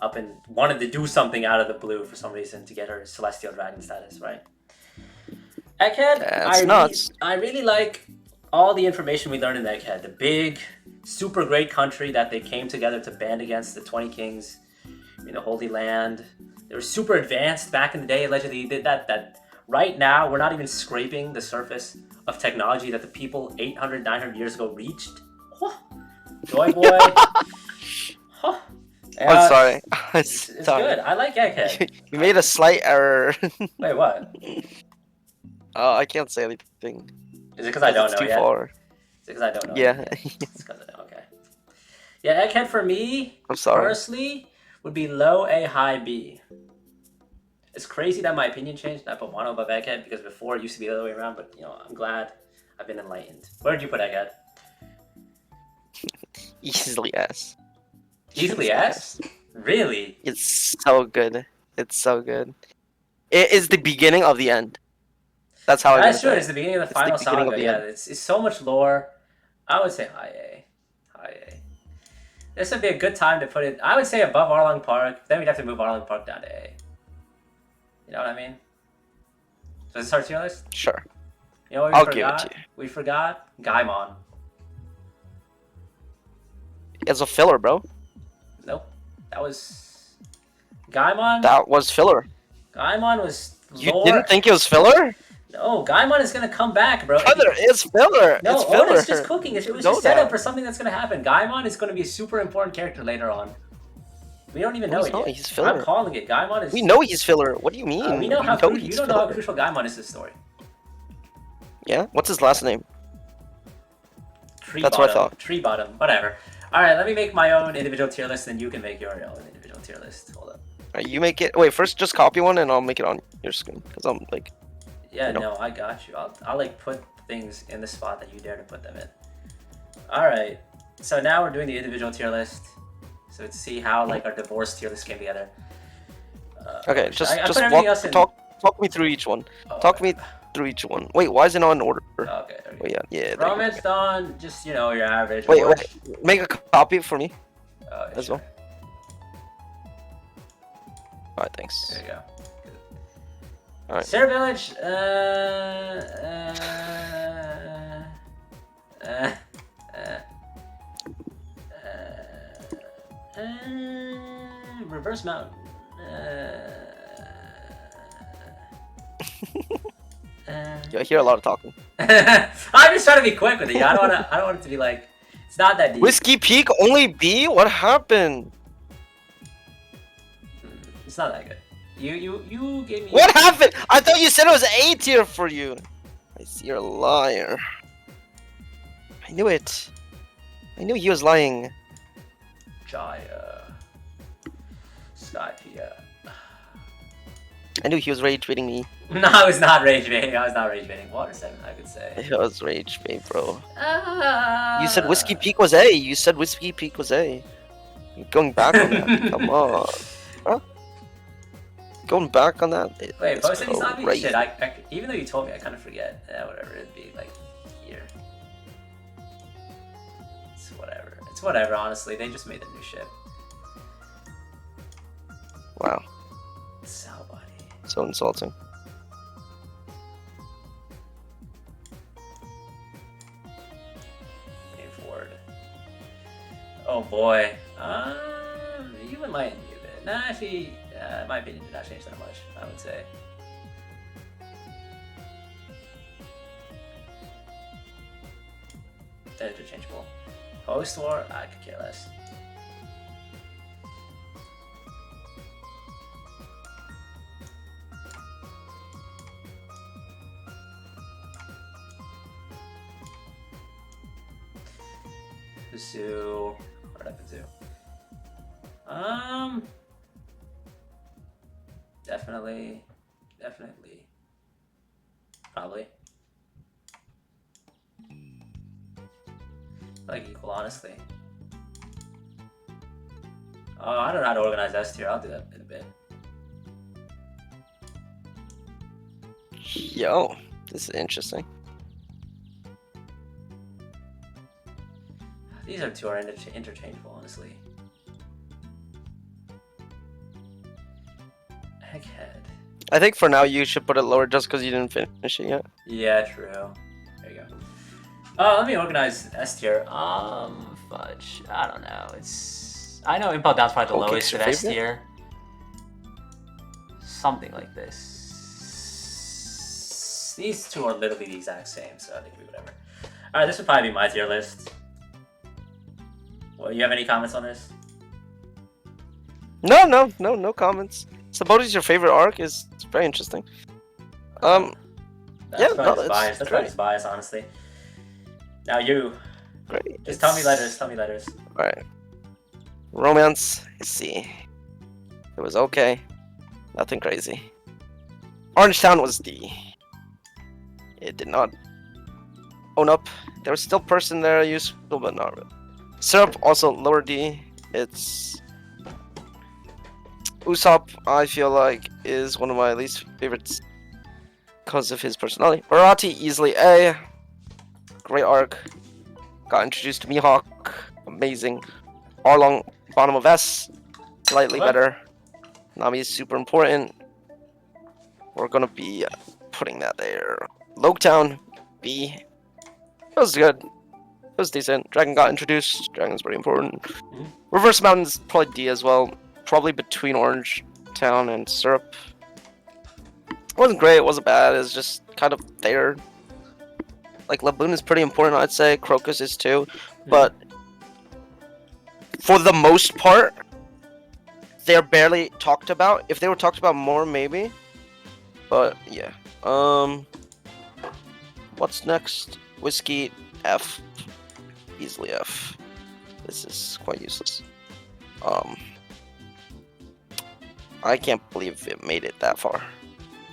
up and wanted to do something out of the blue for some reason to get her Celestial Dragon status, right? Egghead, I really like all the information we learned in Egghead. The big, super great country that they came together to band against the 20 Kings. The Holy Land. They were super advanced back in the day. Allegedly, that right now we're not even scraping the surface of technology that the people 800, 900 years ago reached. Huh. Joy Boy. Huh. I'm sorry. It's good. I like Egghead. You made a slight error. Wait, what? I can't say anything. Is it because I don't know too yet? Far. Is it because I don't know? Yeah. It's because I don't. Okay. Yeah, Egghead for me, I'm sorry. personally, would be low A, high B. It's crazy that my opinion changed. I put Wano above Egghead because before it used to be the other way around, but I'm glad I've been enlightened. Where did you put Egghead? Easily S. Easily S? Really? It's so good. It's so good. It is the beginning of the end. That's how That's true. It's the beginning of the final saga. The yeah, it's so much lore. I would say high A. High A. This would be a good time to put it. I would say above Arlong Park. Then we'd have to move Arlong Park down to A. You know what I mean? So this is our tier list? Sure. You know what I'll give it to you. We forgot Gaimon. It's a filler, bro. Nope. That was Gaimon. That was filler. Gaimon was lore. You didn't think it was filler? No, Gaimon is gonna come back, bro. Brother, it's filler. No, it's filler. Oda's just cooking. It was just set up for something that's gonna happen. Gaimon is gonna be a super important character later on. We don't even know it yet. He's filler. I'm calling it. Gaimon is. We know he's filler. What do you mean? We know how you don't know how crucial Gaimon is to the story. Yeah. What's his last name? That's what I thought. Tree bottom. Whatever. All right. Let me make my own individual tier list, then you can make your own individual tier list. Hold up. Alright, you make it. Wait, first just copy one and I'll make it on your screen because I'm like. Yeah, You know. no, I got you. I'll like put things in the spot that you dare to put them in. All right. So now we're doing the individual tier list. So to see how like our divorce tier list came together. Okay, I just put everything else in. talk me through each one. Oh, Talk okay. me through each one. Wait, why is it not in order? Okay. There we Oh go. yeah, there you Romance go. Dawn, just your average. Wait, Orange. make a copy for me Oh, as sure. well. Alright, thanks. There you go. Alright. Sarah Village. Reverse Mountain. Yeah, I hear a lot of talking. I'm just trying to be quick with it. I don't want to. I don't want it to be like. It's not that deep. Whiskey Peak only B? What happened? It's not that good. You gave me. What happened? I thought you said it was A tier for you. I see you're a liar. I knew it. I knew he was lying. Jaya. Skypia. I knew he was rage baiting me. No, I was not rage baiting. I was not rage baiting. Water 7, I could say. It was rage bait, bro. Uh, You said Whiskey Peak was A. You said Whiskey Peak was A. You're going back on that. Come on. Huh? Going back on that? Wait, posting these not being crazy. shit. Even though you told me, I kind of forget. Yeah, whatever. It'd be like here. It's whatever. It's whatever. Honestly, they just made the new ship. Wow. So buddy. So insulting. Moving forward. Oh boy. You would lighten you a bit. Nah, actually, in my opinion, did not change that much. I would say. They're interchangeable. Post-war, I could care less. Zoo. What happened to? Definitely. Probably. Like equal, honestly. Oh, I don't know how to organize S tier. I'll do that in a bit. Yo, this is interesting. These are two are interchangeable, honestly. Egghead. I think for now you should put it lower just because you didn't finish it yet. Yeah, true. There you go. Let me organize S tier. Fudge. I don't know. I know Impel Down's probably the Okay, lowest your in S favorite? tier. Something like this. These two are literally the exact same, so I think it'll be whatever. Alright, this would probably be my tier list. Well, you have any comments on this? No comments. Sabota's your favorite arc is very interesting. That's yeah, probably no, just bias. it's That's probably great. just bias, honestly. Now you. Great. Just tell me letters. Tell me letters. Alright. Romance, let's see. It was okay. Nothing crazy. Orangetown was D. It did not own up. There was still person there useful, but not really. Syrup, also lower D. It's... Usopp, I feel like, is one of my least favorites because of his personality. Barati, easily A. Great arc. Got introduced to Mihawk. Amazing. Arlong, bottom of S. Slightly Okay. better. Nami is super important. We're gonna be putting that there. Loketown, B. It was good. It was decent. Dragon got introduced. Dragon's pretty important. Mhm. Reverse Mountain's probably D as well. Probably between Orange Town and Syrup. It wasn't great, it wasn't bad, it's just kind of there. Like, Laboon is pretty important, I'd say. Crocus is too. But for the most part, they're barely talked about. If they were talked about more, maybe. But, yeah. What's next? Whiskey, F. Easily F. This is quite useless. I can't believe it made it that far.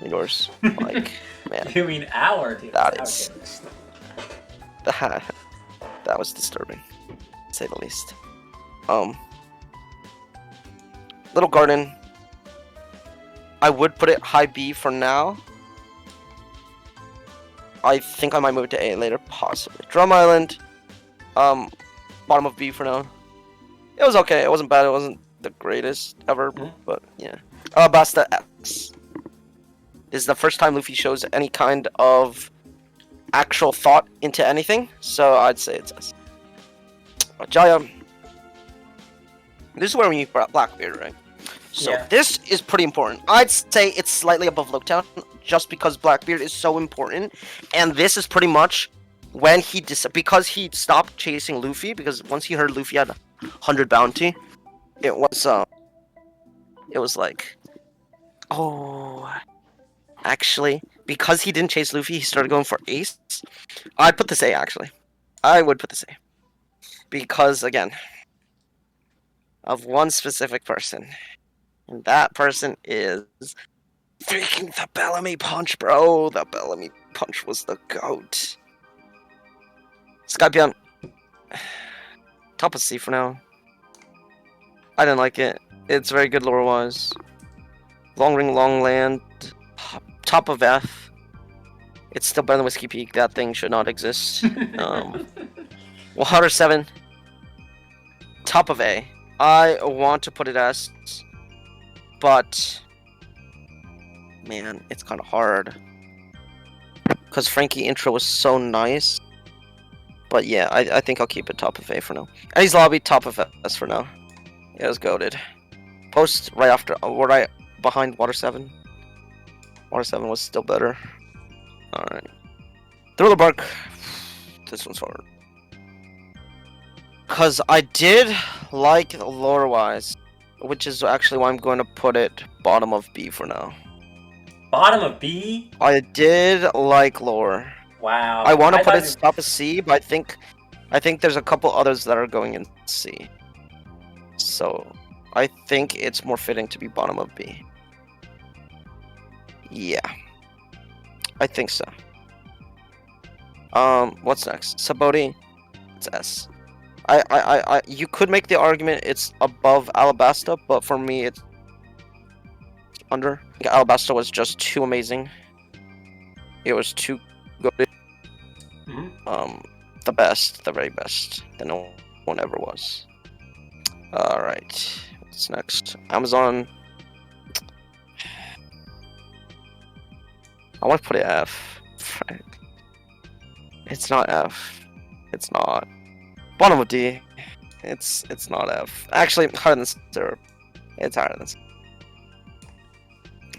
Yours, like, man, You mean our tier that our is tier list? that was disturbing, to say the least. Um, Little Garden, I would put it high B for now. I think I might move it to A later, possibly. Drum Island, bottom of B for now. It was okay. It wasn't bad. It wasn't the greatest ever, but yeah. Alabasta X. This is the first time Luffy shows any kind of actual thought into anything, so I'd say it's S. Jaya. This is where we meet Blackbeard, right? So Yeah. this is pretty important. I'd say it's slightly above Looktown, just because Blackbeard is so important, and this is pretty much when he because he stopped chasing Luffy, because once he heard Luffy had 100 bounty, it was like, oh, actually, because he didn't chase Luffy, he started going for Ace. I'd put this A, actually. I would put this A. Because, again, of one specific person. And that person is freaking the Bellamy Punch, bro. The Bellamy Punch was the GOAT. Skypion. Top of C for now. I didn't like it. It's very good lore-wise. Long Ring, Long Land. Top of F. It's still better than Whiskey Peak. That thing should not exist. Water 7. Top of A. I want to put it S. But man, it's kind of hard. Because Frankie intro was so nice. But yeah, I think I'll keep it top of A for now. Eddie's Lobby, top of S for now. Yeah, it was goated. Post right after, right behind Water 7. Water 7 was still better. Alright. Thriller Bark. This one's hard. Because I did like lore-wise, which is actually why I'm going to put it bottom of B for now. Bottom of B? I did like lore. Wow. I want to put it top of C, but I think there's a couple others that are going in C. So I think it's more fitting to be bottom of B. Yeah. I think so. What's next? Saboti. It's S. You could make the argument it's above Alabasta, but for me it's under. Alabasta was just too amazing. It was too good. The best, the very best that no one ever was. Alright, what's next? Amazon. I want to put it F. It's not F. It's not. Bottom of D. It's not F. Actually, higher than Syrup. It's higher than Syrup.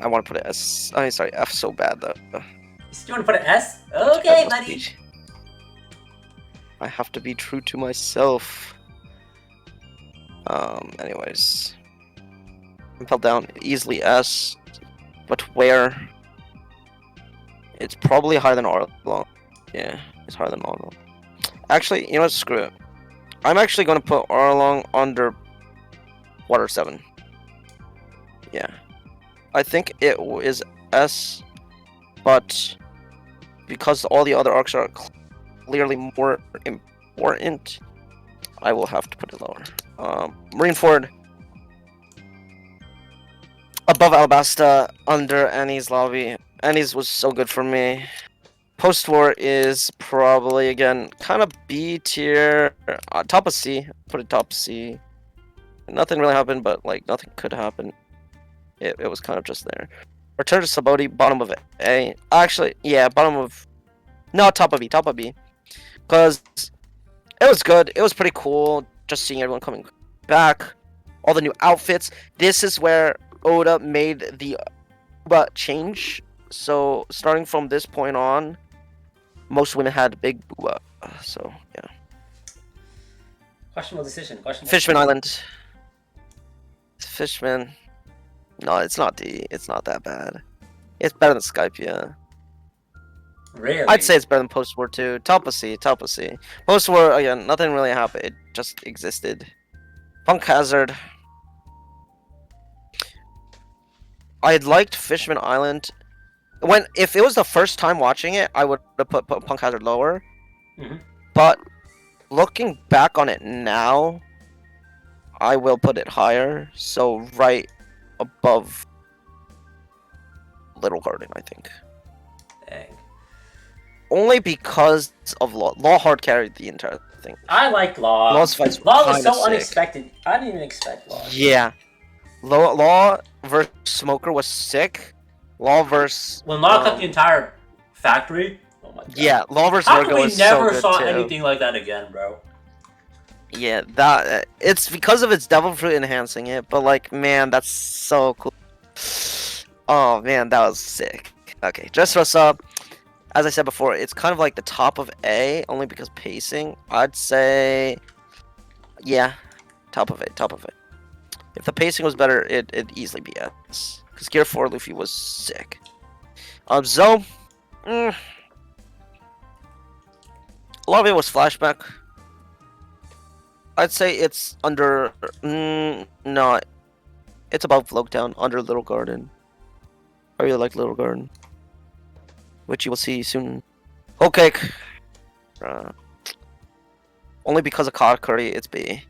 I want to put it S. Oh, sorry, F so bad though. You want to put an S? Okay, buddy. I have to be true to myself. Anyways. I fell down easily S. But where? It's probably higher than Arlong. Yeah, it's higher than Arlong. Actually, you know what? Screw it. I'm actually going to put Arlong under Water 7. Yeah. I think it is S, but because all the other arcs are clearly more important, I will have to put it lower. Marineford. Above Alabasta, under Annie's Lobby. Annie's was so good for me. Post-war is probably, again, kind of B tier. Top of C. Put it top C. Nothing really happened, but, like, nothing could happen. It was kind of just there. Return to Saboti, bottom of A. Actually, yeah, bottom of... No, top of B, top of B. Because it was good. It was pretty cool just seeing everyone coming back. All the new outfits. This is where Oda made the change. So, starting from this point on, most women had big booba. So, yeah. Questionable decision. Fishman Island. Fishman. No, it's not D. It's not that bad. It's better than Skype, yeah. Really? I'd say it's better than Post-War too. Top of C, top of C. Post-War, again, nothing really happened. It just existed. Punk Hazard. I liked Fishman Island. If it was the first time watching it, I would have put Punk Hazard lower. Mhm. But looking back on it now, I will put it higher. So right above Little Garden, I think. Dang. Only because of Law. Law hard carried the entire thing. I liked Law. Law's fights were Law was kinda so sick. unexpected. I didn't even expect Law. Yeah. Law versus Smoker was sick. Law versus When Law cut the entire factory. Oh my god. yeah, Law versus How come Virgo we was never so good saw too. anything like that again, bro? Yeah, that it's because of its devil fruit enhancing it, but like, man, that's so cool. Oh man, that was sick. Okay, Dressrosa, as I said before, it's kind of like the top of A, only because pacing. I'd say, yeah, top of it, top of it. If the pacing was better, it'd easily be S. Because Gear 4 Luffy was sick. Zoe, a lot of it was flashback. I'd say it's under. No, it's above Floatdown, under Little Garden. I really like Little Garden, which you will see soon. Whole cake. Only because of Cod Curry, it's B.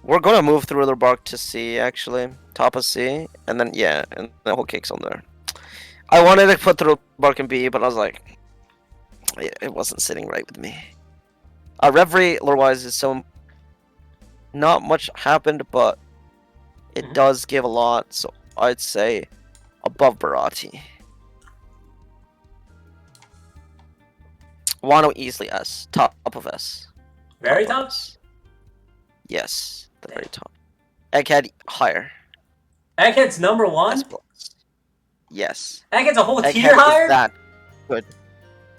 We're gonna move Thriller Bark to C, actually. Top of C, and then yeah, and the whole cake's on there. I wanted to put Thriller Bark in B, but I was like, it wasn't sitting right with me. Reverie, lore-wise, is so not much happened, but it does give a lot, so I'd say above Barati. Wano easily S, top of S. Very top? S. Yes, the very top. Egghead higher. Egghead's number one? S plus. Yes. Egghead's a whole Egghead tier higher? Is that good?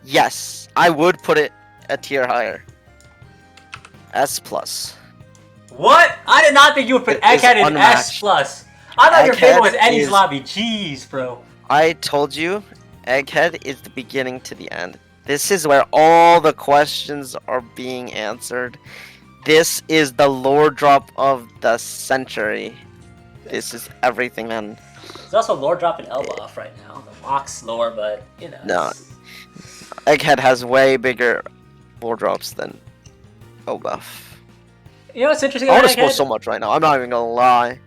Yes, I would put it a tier higher. S plus. What? I did not think you would put Egghead in S plus. I thought your favorite was Eddie's Lobby. Jeez, bro. I told you, Egghead is the beginning to the end. This is where all the questions are being answered. This is the lore drop of the century. This is everything, man. There's also lore drop in Elbaf right now. The Mox lore, but you know. No. Egghead has way bigger lore drops than Elbaf. You know what's interesting? I want to spoil so much right now. I'm not even gonna lie.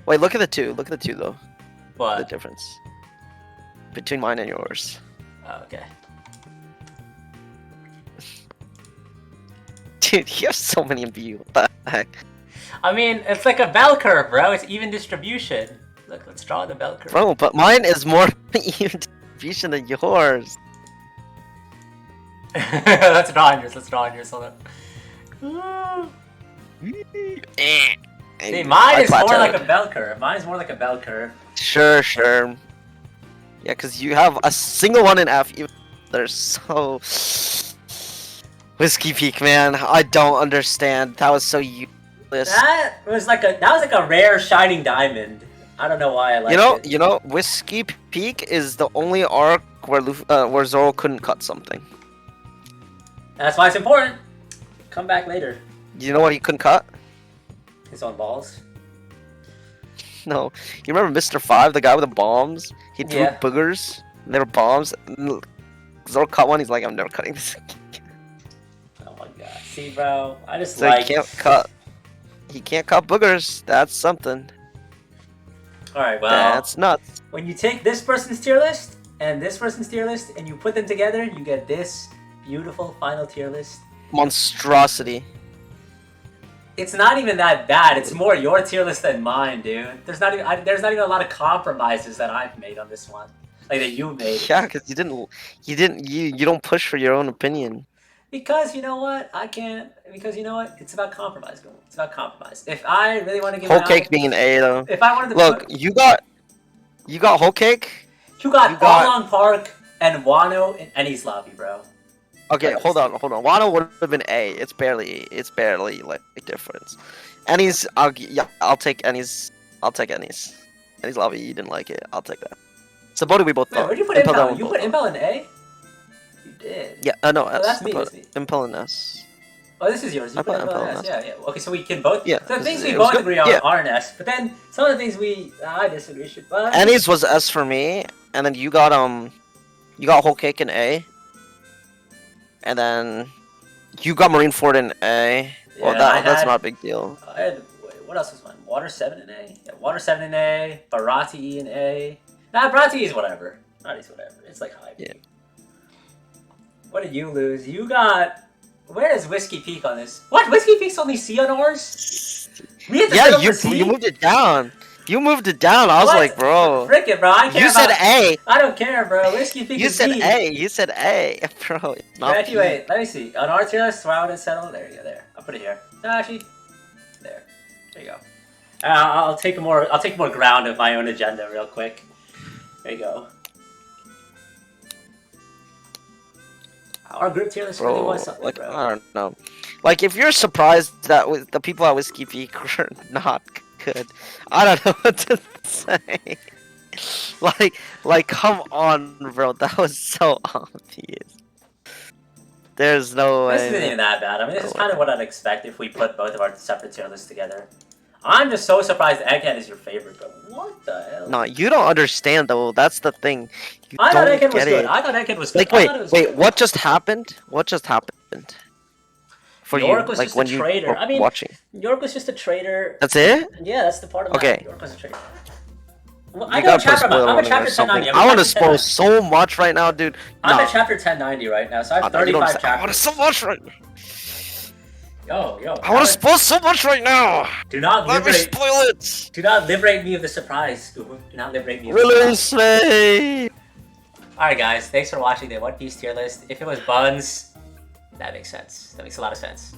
Wait, look at the two. Look at the two, though. What? The difference between mine and yours. Oh, okay. Dude, you have so many of you. What the heck? I mean, it's like a bell curve, bro. It's even distribution. Look, let's draw the bell curve. Bro, but mine is more even distribution than yours. Let's draw on yours. Let's draw on yours. Hold on. See, mine is more like a bell curve. Mine is more like a bell curve. Sure, sure. Yeah, because you have a single one in F. They're so... Whiskey Peak, man. I don't understand. That was so useless. That was like a rare shining diamond. I don't know why I like it. You know, Whiskey Peak is the only arc where Zoro couldn't cut something. That's why it's important. Come back later. You know what he couldn't cut? His own balls. No. You remember Mr. 5, the guy with the bombs? He threw boogers. And they were bombs. Zoro cut one. He's like, I'm never cutting this. Oh my god. See, bro. I just so like... he can't cut. He can't cut boogers. That's something. Alright, well... That's nuts. When you take this person's tier list and this person's tier list and you put them together, you get this beautiful final tier list. Monstrosity. It's not even that bad. It's more your tier list than mine, dude. There's not even a lot of compromises that I've made on this one, like that you made. Yeah, because you don't push for your own opinion. Because you know what, I can't. Because you know what, it's about compromise. It's about compromise. If I really want to give Whole cake being an A though. If I wanted to look, you got whole cake. You got Along Park and Wano and Ennie's Lobby, bro. Okay, hold on. Wano would have been A. It's barely like a difference. Ennie's, I'll take Ennie's. Ennie's Lobby, you didn't like it. I'll take that. Sabota, we both thought. Where'd you put Impel? You put Impel in A? You did. Yeah, no, S. Oh, that's me. Impel in S. Oh, this is yours. You I put put it on MPL S. last. Yeah, yeah. Okay, so we can both. Yeah, The things we it was both good. agree on Yeah. are an S, but then some of the things I disagree should. But Annie's was S for me, and then you got whole cake in A, and then you got Marineford in A. Well, yeah, that's not a big deal. I had. Wait, what else was mine? Water 7 in A. Yeah, Water 7 in A. Barati in A. Nah, Barati is whatever. Barati's whatever. It's like high. Yeah. What did you lose? You got. Where is Whiskey Peak on this? What? Whiskey Peak's only C on ours? We had to Yeah, settle you for C? you moved it down. You moved it down. I was What? like, bro. Frickin', bro. I care You said about... A. I don't care, bro. Whiskey Peak You is said B. A. You said A, bro. It's not Actually, B. wait. Let me see. On our tier list, where would it settle? There you go. There. I'll put it here. No, actually, there. There you go. I'll take more ground of my own agenda real quick. There you go. Our group tier list really was something, like, bro. I don't know. Like, if you're surprised that the people at Whiskey Peak are not good, I don't know what to say. like, come on, bro. That was so obvious. There's no way. This isn't even that bad. I mean, this is kind of what I'd expect if we put both of our separate tier lists together. I'm just so surprised Egghead is your favorite, bro. What the hell? No, you don't understand, though. That's the thing. You I thought don't Egghead was get good. it. I thought Egghead was good. Like, I thought it was wait, good. what just happened? What just happened? For York you, was like just when a you traitor. were I mean, watching. York was just a traitor. That's it? Yeah, that's the part of Okay. that. York was a traitor. Well, You I know gotta put a chapter. spoiler I'm a warning or chapter something. 1090. I want to spoil so much right now, dude. I'm Nah. at chapter 1090 right now, so I have You don't 35 understand. I want chapters. so much right now. Yo. I want to spoil so much right now. Do not Let me liberate. spoil it. Do not liberate me of the surprise, Google. Do not liberate me of the Release surprise. me. Alright, guys. Thanks for watching the One Piece tier list. If it was Buns, that makes sense. That makes a lot of sense.